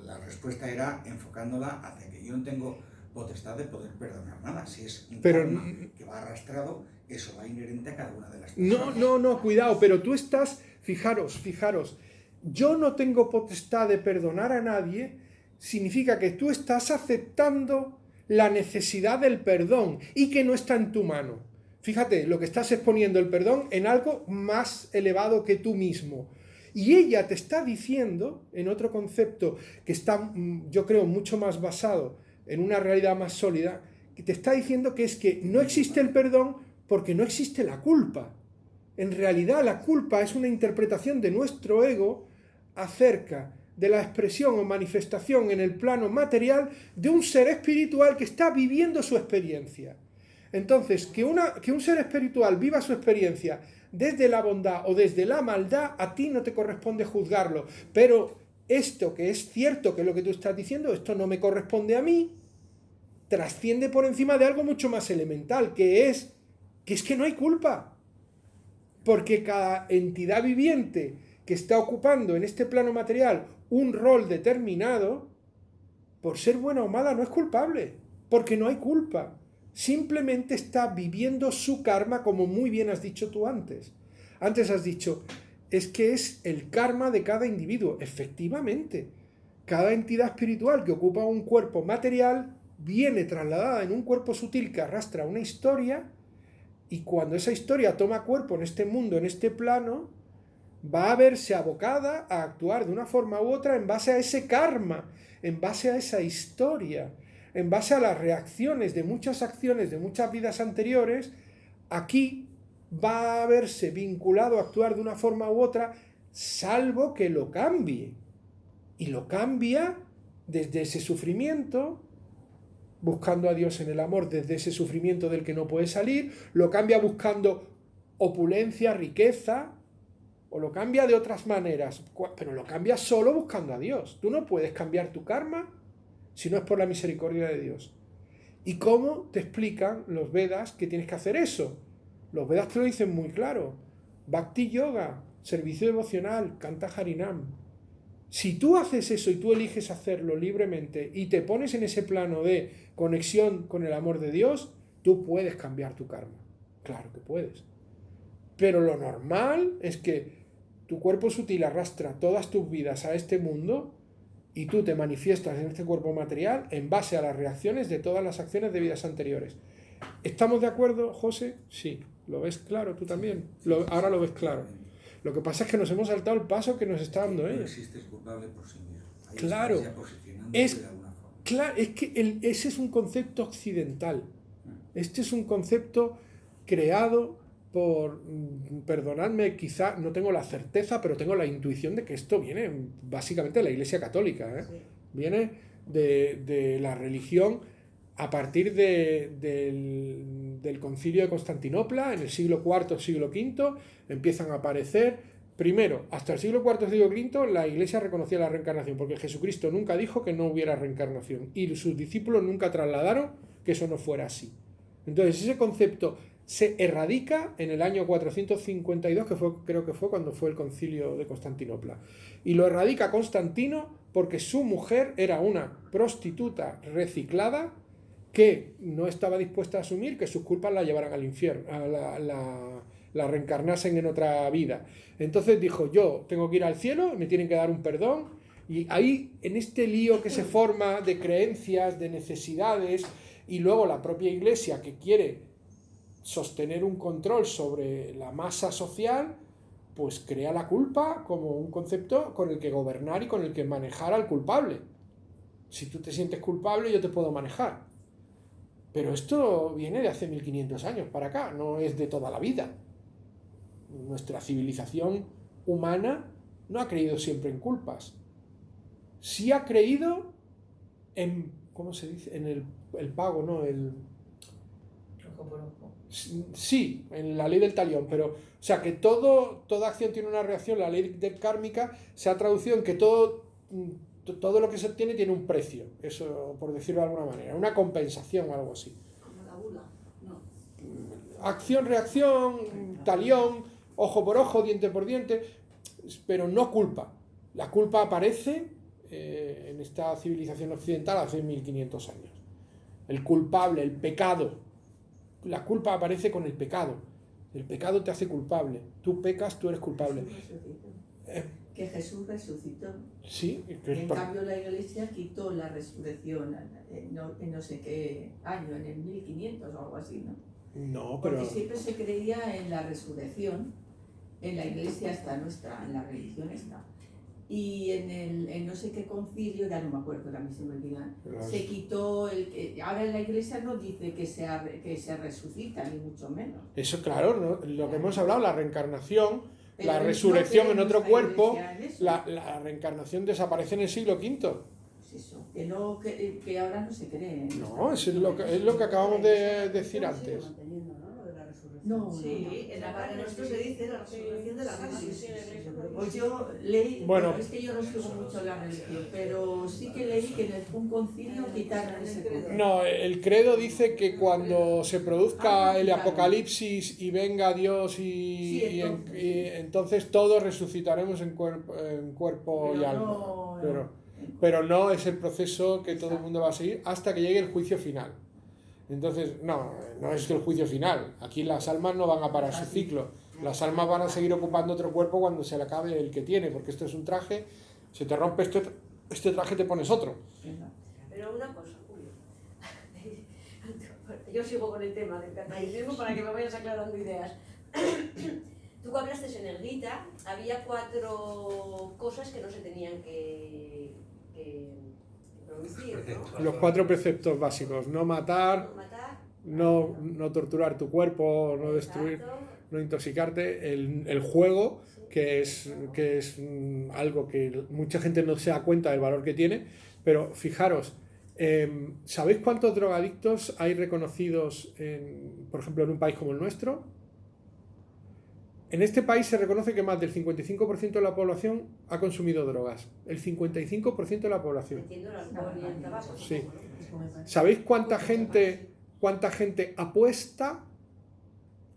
la respuesta era enfocándola hacia que yo no tengo potestad de poder perdonar nada. Si es un Pero karma que va arrastrado, eso va inherente a cada una de las No, personas. no, cuidado, pero tú estás, fijaros, yo no tengo potestad de perdonar a nadie, significa que tú estás aceptando la necesidad del perdón y que no está en tu mano. Fíjate, lo que estás es poniendo el perdón en algo más elevado que tú mismo. Y ella te está diciendo, en otro concepto que está, yo creo, mucho más basado en una realidad más sólida, que te está diciendo que es que no existe el perdón porque no existe la culpa. En realidad la culpa es una interpretación de nuestro ego acerca de la expresión o manifestación en el plano material de un ser espiritual que está viviendo su experiencia. Entonces, que un ser espiritual viva su experiencia desde la bondad o desde la maldad, a ti no te corresponde juzgarlo. Pero esto que es cierto, que es lo que tú estás diciendo, esto no me corresponde a mí, trasciende por encima de algo mucho más elemental, que es que no hay culpa. Porque cada entidad viviente que está ocupando en este plano material un rol determinado, por ser buena o mala, no es culpable, porque no hay culpa. Simplemente está viviendo su karma, como muy bien has dicho tú antes. Antes has dicho, es que es el karma de cada individuo. Efectivamente, cada entidad espiritual que ocupa un cuerpo material viene trasladada en un cuerpo sutil que arrastra una historia, y cuando esa historia toma cuerpo en este mundo, en este plano, va a verse abocada a actuar de una forma u otra en base a ese karma, en base a esa historia, en base a las reacciones de muchas acciones de muchas vidas anteriores. Aquí va a verse vinculado a actuar de una forma u otra, salvo que lo cambie. Y lo cambia desde ese sufrimiento, buscando a Dios en el amor, desde ese sufrimiento del que no puede salir, lo cambia buscando opulencia, riqueza, o lo cambia de otras maneras, pero lo cambia solo buscando a Dios. Tú no puedes cambiar tu karma si no es por la misericordia de Dios. ¿Y cómo te explican los Vedas que tienes que hacer eso? Los Vedas te lo dicen muy claro. Bhakti Yoga, servicio devocional, canta Harinam. Si tú haces eso y tú eliges hacerlo libremente y te pones en ese plano de conexión con el amor de Dios, tú puedes cambiar tu karma. Claro que puedes. Pero lo normal es que tu cuerpo sutil arrastra todas tus vidas a este mundo y tú te manifiestas en este cuerpo material en base a las reacciones de todas las acciones de vidas anteriores. ¿Estamos de acuerdo, José? Sí. ¿Lo ves claro tú también? Ahora lo ves claro. Lo que pasa es que nos hemos saltado el paso que nos está dando No ella. existes culpable por sí mismo. Ahí Claro. estás ya posicionándote de alguna forma. Claro, es que ese es un concepto occidental. Este es un concepto creado perdonadme, quizá no tengo la certeza, pero tengo la intuición de que esto viene básicamente de la Iglesia Católica, ¿eh? Sí. Viene de la religión a partir del Concilio de Constantinopla, en el siglo IV, siglo V, empiezan a aparecer. Primero, hasta el siglo IV, siglo V, la Iglesia reconocía la reencarnación, porque Jesucristo nunca dijo que no hubiera reencarnación, y sus discípulos nunca trasladaron que eso no fuera así. Entonces, ese concepto se erradica en el año 452, creo que fue cuando fue el Concilio de Constantinopla. Y lo erradica Constantino porque su mujer era una prostituta reciclada que no estaba dispuesta a asumir que sus culpas la llevaran al infierno, la reencarnasen en otra vida. Entonces dijo, yo tengo que ir al cielo, me tienen que dar un perdón, y ahí, en este lío que se forma de creencias, de necesidades, y luego la propia Iglesia que quiere sostener un control sobre la masa social, pues crea la culpa como un concepto con el que gobernar y con el que manejar al culpable. Si tú te sientes culpable, yo te puedo manejar. Pero esto viene de hace 1500 años para acá, no es de toda la vida. Nuestra civilización humana no ha creído siempre en culpas. Sí ha creído en, ¿cómo se dice? En el pago, ¿no? Ojo por ojo. Sí, en la ley del talión, pero, o sea, que toda acción tiene una reacción. La ley de kármica se ha traducido en que todo lo que se obtiene tiene un precio, eso por decirlo de alguna manera, una compensación o algo así. Como la bula, ¿no? Acción, reacción, talión, ojo por ojo, diente por diente, pero no culpa. La culpa aparece en esta civilización occidental hace 1500 años. El culpable, el pecado. La culpa aparece con el pecado. El pecado te hace culpable. Tú pecas, tú eres culpable. Que Jesús resucitó. Sí, En cambio la Iglesia quitó la resurrección en no sé qué año, en el 1500 o algo así, ¿no? no, pero Porque siempre se creía en la resurrección, en la Iglesia está nuestra, en la religión está. Y en no sé qué concilio, ya no me acuerdo, ahora mismo me olvidan, se quitó ahora en la Iglesia no dice que se resucita, ni mucho menos. eso, claro, ¿no? Lo que hemos hablado, la reencarnación, Pero la no resurrección cree en otro nuestra cuerpo, Iglesia en eso. la reencarnación desaparece en el siglo V. Pues eso, que ahora no se cree. No, eso es lo que acabamos de decir antes. No, Sí, en la Padre Nuestro se dice la resurrección de la carne. Pues yo leí, Bueno. es que yo no sigo mucho la religión, pero sí que leí que en un concilio quitaron ese concepto. No, el credo dice que cuando se produzca el apocalipsis y venga Dios Sí, y entonces todos resucitaremos en cuerpo y Pero alma. no- Pero no es el proceso que todo el mundo va a seguir hasta que llegue el juicio final. Entonces, no es el juicio final. Aquí las almas no van a parar su ciclo. Las almas van a seguir ocupando otro cuerpo cuando se le acabe el que tiene, porque esto es un traje. Se te rompe este traje, te pones otro. Pero una cosa, Julio. Yo sigo con el tema del catolicismo para que me vayas aclarando ideas. Tú hablaste en Negrita, había 4 cosas que no se tenían que producir, ¿no? Los 4 preceptos básicos: no matar, No matar, no torturar tu cuerpo, no destruir, exacto, no intoxicarte, el juego, que es algo que mucha gente no se da cuenta del valor que tiene, pero fijaros, ¿sabéis cuántos drogadictos hay reconocidos, por ejemplo, en un país como el nuestro? En este país se reconoce que más del 55% de la población ha consumido drogas. El 55% de la población. entiendo el alcohol y el tabaco. Sí. ¿Sabéis cuánta gente apuesta?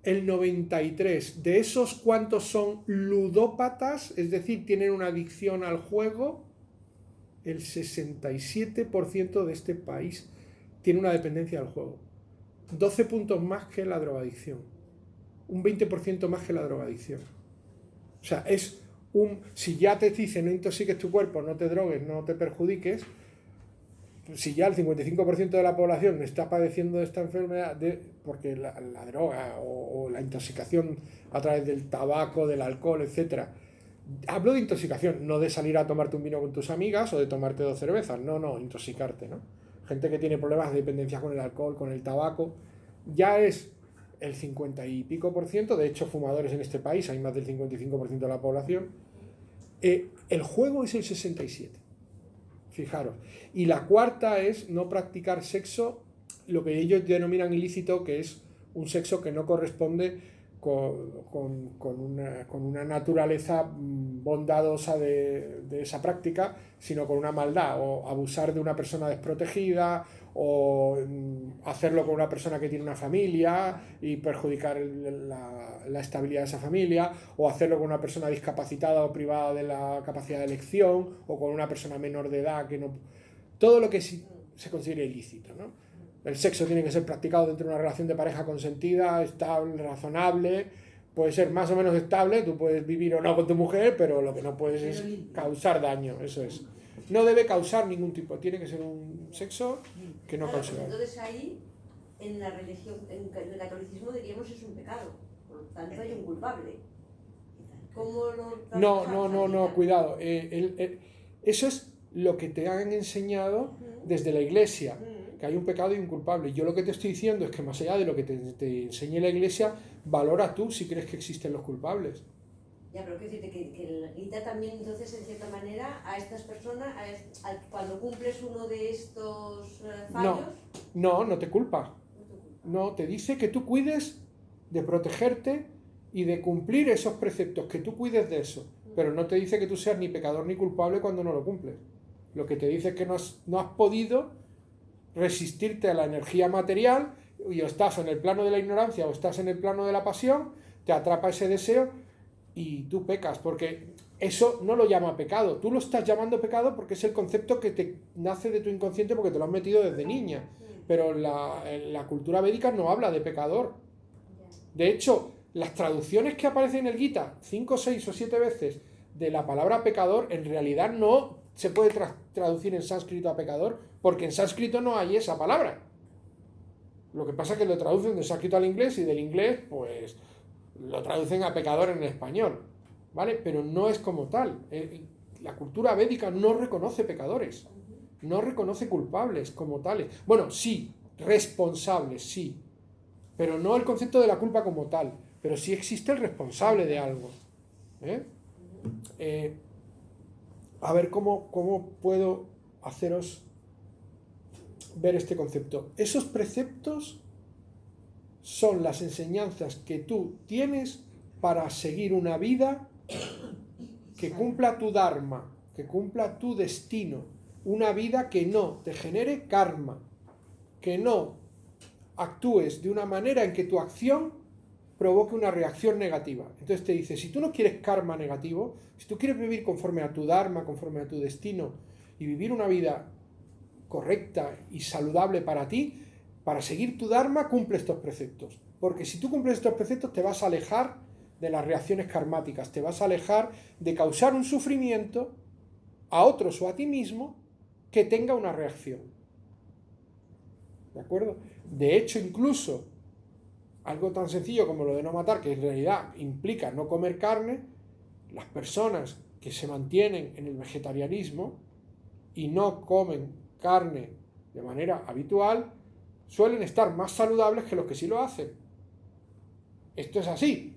El 93%. De esos, ¿cuántos son ludópatas? Es decir, tienen una adicción al juego. El 67% de este país tiene una dependencia al juego. 12 puntos más que la drogadicción. Un 20% más que la drogadicción. O sea, si ya te dicen no intoxiques tu cuerpo, no te drogues, no te perjudiques, si ya el 55% de la población está padeciendo de esta enfermedad, porque la droga o la intoxicación a través del tabaco, del alcohol, etc. Hablo de intoxicación, no de salir a tomarte un vino con tus amigas o de tomarte 2 cervezas, no, intoxicarte, ¿no? Gente que tiene problemas de dependencia con el alcohol, con el tabaco, ya es el 50 y pico por ciento, de hecho fumadores en este país hay más del 55% de la población, el juego es el 67%. Fijaros. Y la cuarta es no practicar sexo, lo que ellos denominan ilícito, que es un sexo que no corresponde con una naturaleza bondadosa de esa práctica, sino con una maldad, o abusar de una persona desprotegida, o hacerlo con una persona que tiene una familia y perjudicar la estabilidad de esa familia, o hacerlo con una persona discapacitada o privada de la capacidad de elección, o con una persona menor de edad que no... Todo lo que se considere ilícito, ¿no? El sexo tiene que ser practicado dentro de una relación de pareja consentida, estable, razonable, puede ser más o menos estable, tú puedes vivir o no con tu mujer, pero lo que no puedes es causar daño, eso es. No debe causar ningún tipo, tiene que ser un sexo que no cause daño. Entonces ahí, en la religión, en el catolicismo diríamos es un pecado, por lo tanto hay un culpable. ¿Cómo lo No, cuidado, eso es lo que te han enseñado desde la Iglesia, que hay un pecado y un culpable. Yo lo que te estoy diciendo es que más allá de lo que te enseñe la Iglesia, valora tú si crees que existen los culpables. Ya, pero quiero decirte que el Gita también, entonces, en cierta manera, a estas personas, cuando cumples uno de estos fallos... No te culpa. No, te dice que tú cuides de protegerte y de cumplir esos preceptos, que tú cuides de eso. Pero no te dice que tú seas ni pecador ni culpable cuando no lo cumples. Lo que te dice es que no has podido resistirte a la energía material, y o estás en el plano de la ignorancia o estás en el plano de la pasión, te atrapa ese deseo y tú pecas, porque eso no lo llama pecado, tú lo estás llamando pecado porque es el concepto que te nace de tu inconsciente porque te lo has metido desde niña, pero la cultura védica no habla de pecador. De hecho, las traducciones que aparecen en el Gita 5, 6 o 7 veces de la palabra pecador en realidad no se puede traducir en sánscrito a pecador, porque en sánscrito no hay esa palabra. Lo que pasa es que lo traducen de sánscrito al inglés, y del inglés pues lo traducen a pecador en español, ¿vale? Pero no es como tal. La cultura védica no reconoce pecadores, no reconoce culpables como tales. Bueno, sí, responsables, sí, pero no el concepto de la culpa como tal, pero sí existe el responsable de algo. A ver cómo puedo haceros ver este concepto. Esos preceptos son las enseñanzas que tú tienes para seguir una vida que cumpla tu dharma, que cumpla tu destino, una vida que no te genere karma, que no actúes de una manera en que tu acción provoque una reacción negativa. Entonces te dice, si tú no quieres karma negativo, si tú quieres vivir conforme a tu dharma, conforme a tu destino, y vivir una vida correcta y saludable para ti, para seguir tu dharma, cumple estos preceptos. Porque si tú cumples estos preceptos, te vas a alejar de las reacciones karmáticas, te vas a alejar de causar un sufrimiento a otros o a ti mismo que tenga una reacción. ¿De acuerdo? De hecho, incluso algo tan sencillo como lo de no matar, que en realidad implica no comer carne, las personas que se mantienen en el vegetarianismo y no comen carne de manera habitual, suelen estar más saludables que los que sí lo hacen. Esto es así.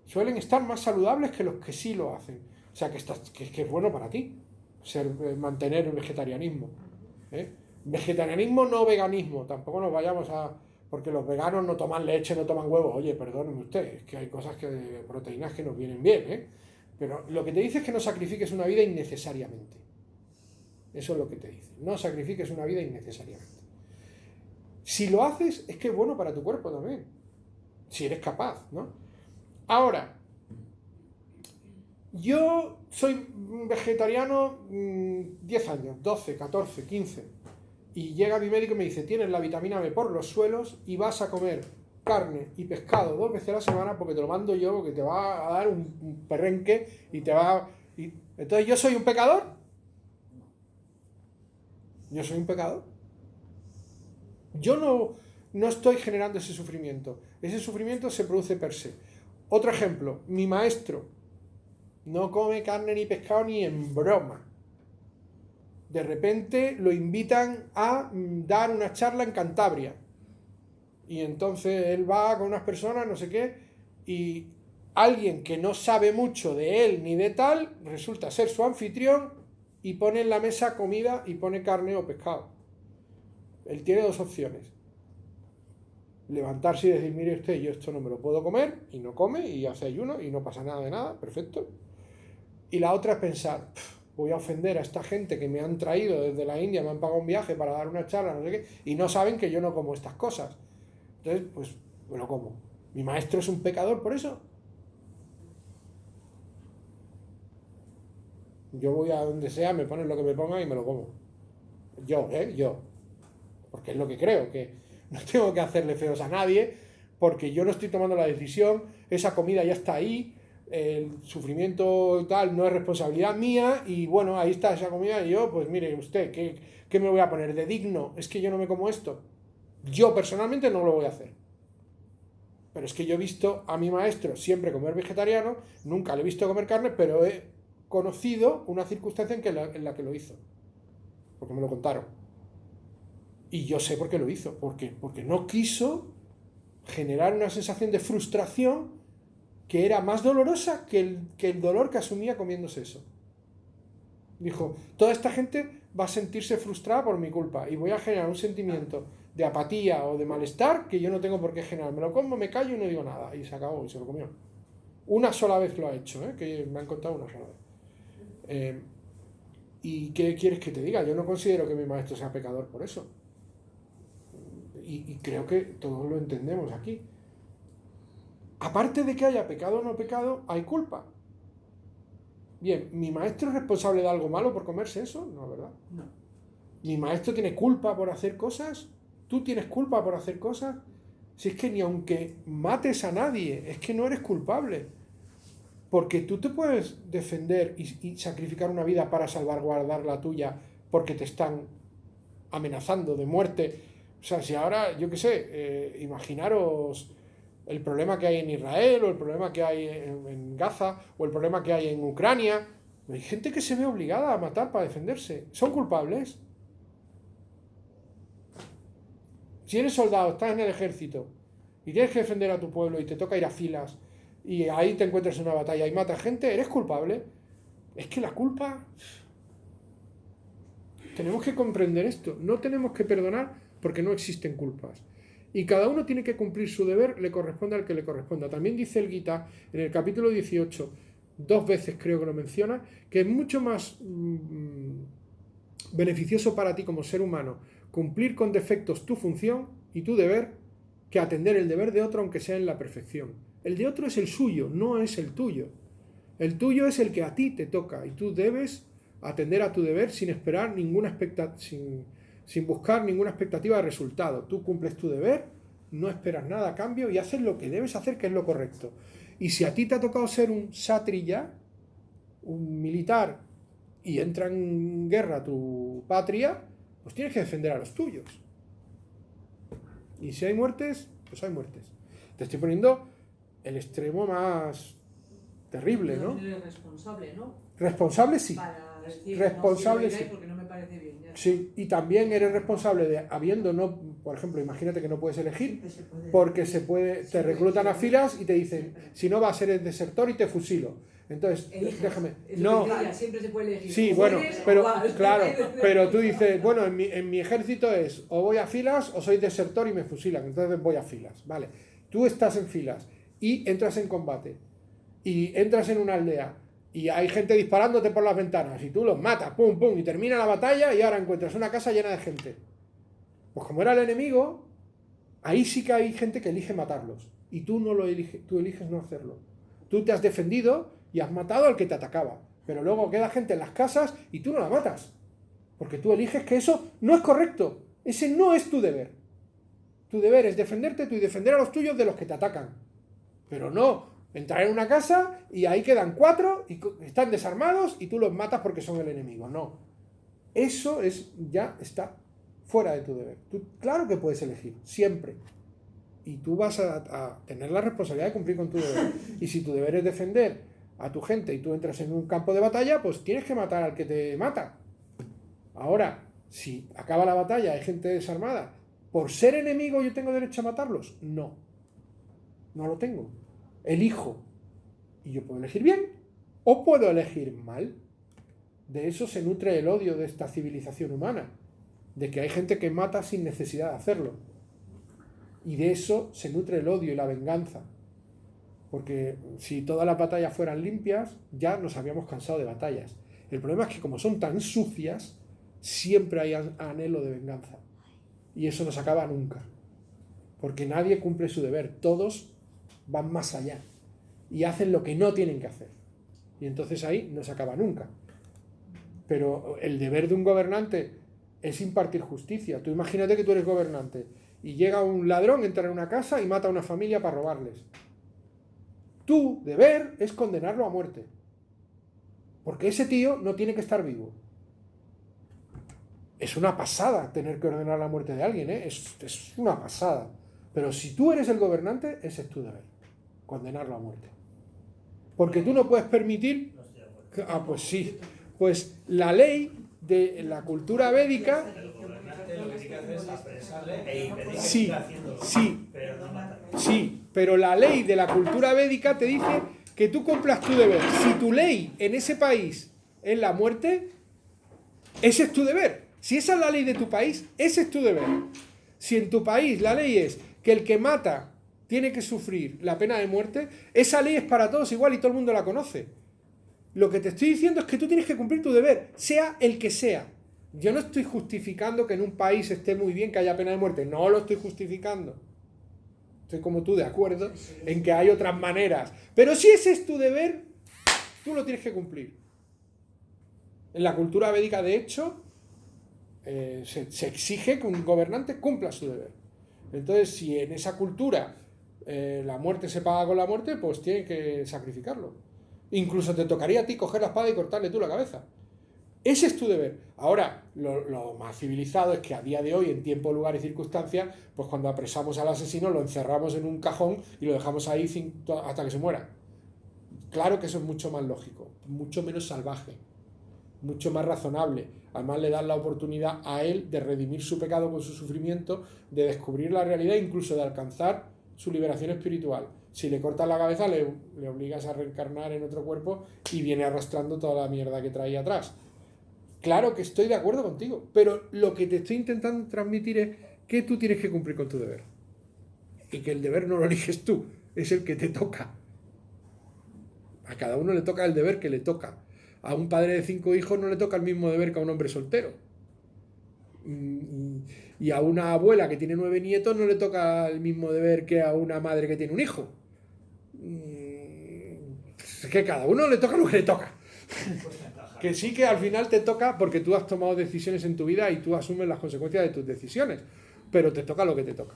Suelen estar más saludables que los que sí lo hacen. O sea, que es bueno para ti mantener el vegetarianismo. Vegetarianismo, no veganismo. Tampoco nos vayamos a... Porque los veganos no toman leche, no toman huevos. Oye, perdónenme usted, es que hay cosas proteínas que nos vienen bien, Pero lo que te dice es que no sacrifiques una vida innecesariamente. Eso es lo que te dice. No sacrifiques una vida innecesariamente. Si lo haces, es que es bueno para tu cuerpo también. Si eres capaz, ¿no? Ahora, yo soy vegetariano 10 años, 12, 14, 15. Y llega mi médico y me dice, tienes la vitamina B por los suelos y vas a comer carne y pescado 2 veces a la semana porque te lo mando yo, porque te va a dar un perrenque y te va... Entonces, ¿yo soy un pecador? ¿Yo soy un pecador? Yo no estoy generando ese sufrimiento. Ese sufrimiento se produce per se. Otro ejemplo, mi maestro no come carne ni pescado ni en broma. De repente lo invitan a dar una charla en Cantabria Y entonces él va con unas personas, no sé qué, y alguien que no sabe mucho de él ni de tal, resulta ser su anfitrión y pone en la mesa comida y pone carne o pescado. Él tiene dos opciones. Levantarse y decir, mire usted, yo esto no me lo puedo comer, y no come, y hace ayuno, y no pasa nada de nada, perfecto. Y la otra es pensar, voy a ofender a esta gente que me han traído desde la India, me han pagado un viaje para dar una charla, no sé qué, y no saben que yo no como estas cosas. Entonces, pues, me lo como. ¿Mi maestro es un pecador por eso? Yo voy a donde sea, me ponen lo que me pongan y me lo como. Yo. Porque es lo que creo, que no tengo que hacerle feos a nadie, porque yo no estoy tomando la decisión, esa comida ya está ahí, el sufrimiento y tal no es responsabilidad mía, y bueno, ahí está esa comida, y yo, pues mire usted, ¿qué me voy a poner de digno? Es que yo no me como esto. Yo personalmente no lo voy a hacer. Pero es que yo he visto a mi maestro siempre comer vegetariano, nunca le he visto comer carne, pero he conocido una circunstancia en la que lo hizo. Porque me lo contaron. Y yo sé por qué lo hizo. Porque no quiso generar una sensación de frustración que era más dolorosa que el dolor que asumía comiéndose eso. Dijo, toda esta gente va a sentirse frustrada por mi culpa y voy a generar un sentimiento de apatía o de malestar que yo no tengo por qué generar. Me lo como, me callo y no digo nada. Y se acabó y se lo comió. Una sola vez lo ha hecho, que me han contado una sola vez. ¿Y qué quieres que te diga? Yo no considero que mi maestro sea pecador por eso. Y creo que todos lo entendemos aquí. Aparte de que haya pecado o no pecado, hay culpa. Bien, ¿mi maestro es responsable de algo malo por comerse eso? No, ¿verdad? No. ¿Mi maestro tiene culpa por hacer cosas? ¿Tú tienes culpa por hacer cosas? Si es que ni aunque mates a nadie, es que no eres culpable. Porque tú te puedes defender y sacrificar una vida para salvaguardar la tuya porque te están amenazando de muerte. O sea, si ahora, yo qué sé, imaginaros el problema que hay en Israel, o el problema que hay en Gaza, o el problema que hay en Ucrania. Hay gente que se ve obligada a matar para defenderse. ¿Son culpables? Si eres soldado, estás en el ejército y tienes que defender a tu pueblo y te toca ir a filas y ahí te encuentras en una batalla y matas gente, ¿eres culpable? Es que la culpa... Tenemos que comprender esto. No tenemos que perdonar porque no existen culpas. Y cada uno tiene que cumplir su deber, le corresponde al que le corresponda. También dice el Gita, en el capítulo 18, 2 veces creo que lo menciona, que es mucho más beneficioso para ti como ser humano cumplir con defectos tu función y tu deber que atender el deber de otro aunque sea en la perfección. El de otro es el suyo, no es el tuyo. El tuyo es el que a ti te toca y tú debes atender a tu deber sin esperar ninguna sin buscar ninguna expectativa de resultado. Tú cumples tu deber, no esperas nada a cambio y haces lo que debes hacer, que es lo correcto. Y si a ti te ha tocado ser un satrilla, un militar, y entra en guerra tu patria, pues tienes que defender a los tuyos. Y si hay muertes, pues hay muertes. Te estoy poniendo el extremo más terrible, ¿no? Eres responsable, ¿no? Responsable sí. Para decir, Responsable no quiero ir sí. ahí porque no me parece bien. Ya. Sí, y también eres responsable de, habiendo no, por ejemplo, imagínate que no puedes elegir, porque te reclutan a filas y te dicen, si no vas a ser el desertor y te fusilo. Entonces, Eliges, déjame. es lo No, que diría, siempre se puede elegir. sí, O bueno, eres o pero vas. claro, pero tú dices, bueno, en mi ejército es o voy a filas o soy desertor y me fusilan, entonces voy a filas, vale. Tú estás en filas y entras en combate y entras en una aldea y hay gente disparándote por las ventanas y tú los matas, pum, pum, y termina la batalla y ahora encuentras una casa llena de gente. Pues como era el enemigo, ahí sí que hay gente que elige matarlos y tú no lo eliges, tú eliges no hacerlo. Tú te has defendido y has matado al que te atacaba, pero luego queda gente en las casas y tú no la matas, porque tú eliges que eso no es correcto, ese no es tu deber. Tu deber es defenderte tú y defender a los tuyos de los que te atacan, pero no entrar en una casa y ahí quedan 4 y están desarmados y tú los matas porque son el enemigo, no. Eso ya está fuera de tu deber. Tú, claro que puedes elegir, siempre. Y tú vas a tener la responsabilidad de cumplir con tu deber. Y si tu deber es defender a tu gente y tú entras en un campo de batalla, pues tienes que matar al que te mata. Ahora, si acaba la batalla, hay gente desarmada ¿Por ser enemigo yo tengo derecho a matarlos? No. No lo tengo. Elijo. Y yo puedo elegir bien o puedo elegir mal. De eso se nutre el odio de esta civilización humana. De que hay gente que mata sin necesidad de hacerlo. Y de eso se nutre el odio y la venganza. Porque si todas las batallas fueran limpias, ya nos habíamos cansado de batallas. El problema es que como son tan sucias, siempre hay anhelo de venganza. Y eso no se acaba nunca. Porque nadie cumple su deber. Todos van más allá. Y hacen lo que no tienen que hacer. Y entonces ahí no se acaba nunca. Pero el deber de un gobernante es impartir justicia. Tú imagínate que tú eres gobernante y llega un ladrón, entra en una casa y mata a una familia para robarles. Tu deber es condenarlo a muerte. Porque ese tío no tiene que estar vivo. Es una pasada tener que ordenar la muerte de alguien, ¿eh? Es una pasada. Pero si tú eres el gobernante, ese es tu deber. Condenarlo a muerte. Porque tú no puedes permitir... Ah, pues sí. Pues la ley de la cultura védica... Sí, pero la ley de la cultura védica te dice que tú cumplas tu deber. Si tu ley en ese país es la muerte, ese es tu deber. Si esa es la ley de tu país, ese es tu deber. Si en tu país la ley es que el que mata tiene que sufrir la pena de muerte, esa ley es para todos igual y todo el mundo la conoce. Lo que te estoy diciendo es que tú tienes que cumplir tu deber, sea el que sea. Yo no estoy justificando que en un país esté muy bien que haya pena de muerte. No lo estoy justificando. Estoy como tú de acuerdo en que hay otras maneras. Pero si ese es tu deber, tú lo tienes que cumplir. En la cultura védica, de hecho, se exige que un gobernante cumpla su deber. Entonces, si en esa cultura la muerte se paga con la muerte, pues tiene que sacrificarlo. Incluso te tocaría a ti coger la espada y cortarle tú la cabeza. Ese es tu deber. Ahora, lo más civilizado es que a día de hoy, en tiempo, lugar y circunstancia, pues cuando apresamos al asesino lo encerramos en un cajón y lo dejamos ahí hasta que se muera. Claro que eso es mucho más lógico, mucho menos salvaje, mucho más razonable. Además le dan la oportunidad a él de redimir su pecado con su sufrimiento, de descubrir la realidad, incluso de alcanzar su liberación espiritual. Si le cortas la cabeza, le obligas a reencarnar en otro cuerpo y viene arrastrando toda la mierda que traía atrás. Claro que estoy de acuerdo contigo, pero lo que te estoy intentando transmitir es que tú tienes que cumplir con tu deber. Y que el deber no lo eliges tú, es el que te toca. A cada uno le toca el deber que le toca. A un padre de 5 hijos no le toca el mismo deber que a un hombre soltero. Y a una abuela que tiene 9 nietos no le toca el mismo deber que a una madre que tiene un hijo. Es que a cada uno le toca lo que le toca. Que sí que al final te toca porque tú has tomado decisiones en tu vida y tú asumes las consecuencias de tus decisiones, pero te toca lo que te toca.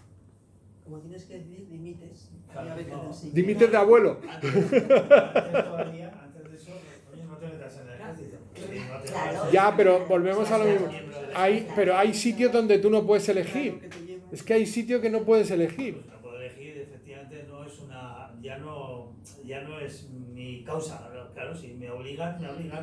Como tienes que decir, limites. Claro, no. Límites de abuelo. Antes de eso, oye, no te metas en el ejército. Claro. Ya, pero volvemos a lo mismo. Pero hay sitios donde tú no puedes elegir. Es que hay sitios que no puedes elegir. Pues no puedo elegir, efectivamente no es una... Ya no es mi causa. Claro, si me obligan, me obligan.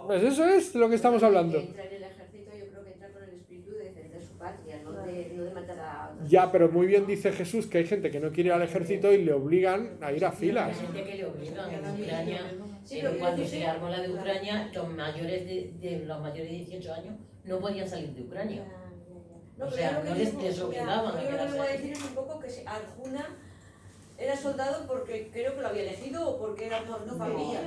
Pues eso es lo que estamos hablando. Entra en el ejército, yo creo que entra con el espíritu de defender su patria, no de matar a otros. Ya, pero muy bien dice Jesús que hay gente que no quiere ir al ejército y le obligan a ir a Hay filas. gente que le obligan en Ucrania, Sí, pero pero cuando yo se sí- armó la de Ucrania, los mayores de 18 años no podían salir de Ucrania. No, O pero sea, yo lo que no les digo- desobligaban a Yo lo que quedarse voy a ahí. decir es un poco que Arjuna era soldado porque creo que lo había elegido o porque era no familia.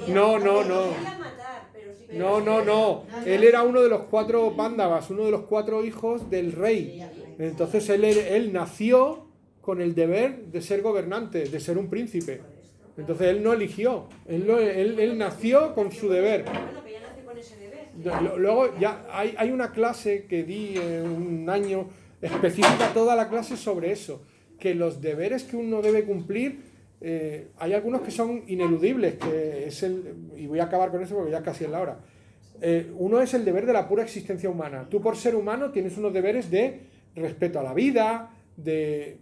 No. Quería matar, pero sí que No. Él era uno de los 4 Pándavas, uno de los 4 hijos del rey. Entonces él nació con el deber de ser gobernante, de ser un príncipe. Entonces él no eligió, él nació con su deber. Bueno, que ya nació con ese deber. Luego ya hay una clase que di un año específica, toda la clase sobre eso, que los deberes que uno debe cumplir, hay algunos que son ineludibles, que es y voy a acabar con eso porque ya casi es la hora. Uno es el deber de la pura existencia humana. Tú por ser humano tienes unos deberes de respeto a la vida, de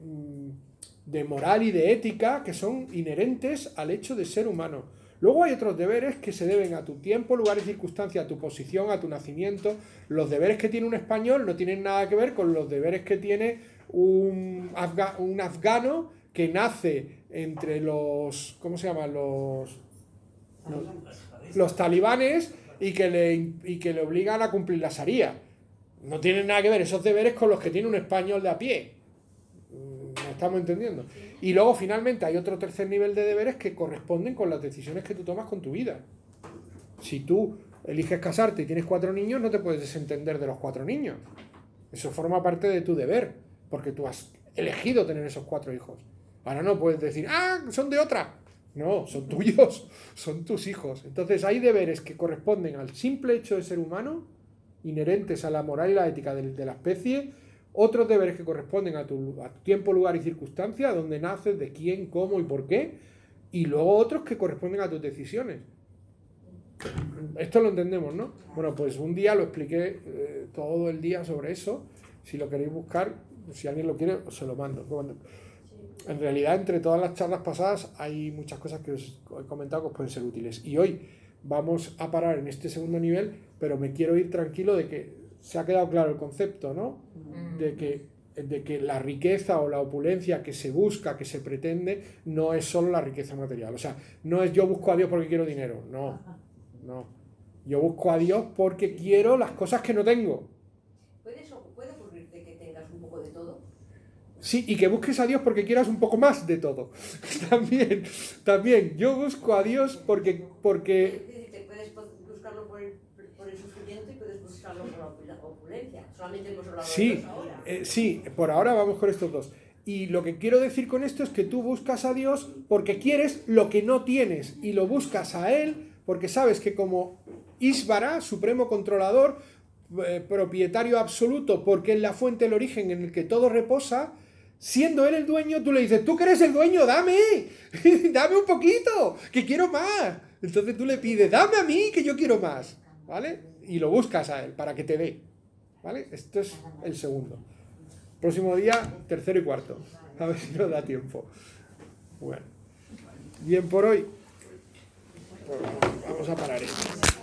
moral y de ética que son inherentes al hecho de ser humano. Luego hay otros deberes que se deben a tu tiempo, lugar y circunstancia, a tu posición, a tu nacimiento. Los deberes que tiene un español no tienen nada que ver con los deberes que tiene un afgano que nace entre los, ¿cómo se llaman? Los talibanes y que le obligan a cumplir la sharia. No tienen nada que ver esos deberes con los que tiene un español de a pie. ¿Me estamos entendiendo? Y luego finalmente hay otro tercer nivel de deberes que corresponden con las decisiones que tú tomas con tu vida. Si tú eliges casarte y tienes 4 niños, no te puedes desentender de los 4 niños. Eso forma parte de tu deber, porque tú has elegido tener esos 4 hijos. Ahora no puedes decir, son de otra. No, son tuyos, son tus hijos. Entonces hay deberes que corresponden al simple hecho de ser humano, inherentes a la moral y la ética de la especie, otros deberes que corresponden a tu tiempo, lugar y circunstancia, dónde naces, de quién, cómo y por qué, y luego otros que corresponden a tus decisiones. Esto lo entendemos, ¿no? Bueno, pues un día lo expliqué todo el día sobre eso. Si lo queréis buscar, si alguien lo quiere, os se lo mando. En realidad, entre todas las charlas pasadas hay muchas cosas que os he comentado que os pueden ser útiles. Y hoy vamos a parar en este segundo nivel, pero me quiero ir tranquilo de que se ha quedado claro el concepto, ¿no? De que la riqueza o la opulencia que se busca, que se pretende, no es solo la riqueza material. O sea, no es yo busco a Dios porque quiero dinero. No. Yo busco a Dios porque quiero las cosas que no tengo. ¿Puede ocurrirte que tengas un poco de todo? Sí, y que busques a Dios porque quieras un poco más de todo. También. Yo busco a Dios porque... Te puedes buscarlo por el sufrimiento y puedes buscarlo por la opulencia. Solamente hemos hablado de dos ahora. Sí, por ahora vamos con estos dos. Y lo que quiero decir con esto es que tú buscas a Dios porque quieres lo que no tienes y lo buscas a Él porque sabes que como Ísvara, supremo controlador, propietario absoluto, porque es la fuente, el origen en el que todo reposa, siendo Él el dueño, tú le dices, tú que eres el dueño, dame un poquito, que quiero más. Entonces tú le pides, dame a mí, que yo quiero más, ¿vale? Y lo buscas a Él para que te dé, ¿vale? Esto es el segundo. Próximo día, tercero y cuarto. A ver si nos da tiempo. Bueno. Bien por hoy. Vamos a parar esto.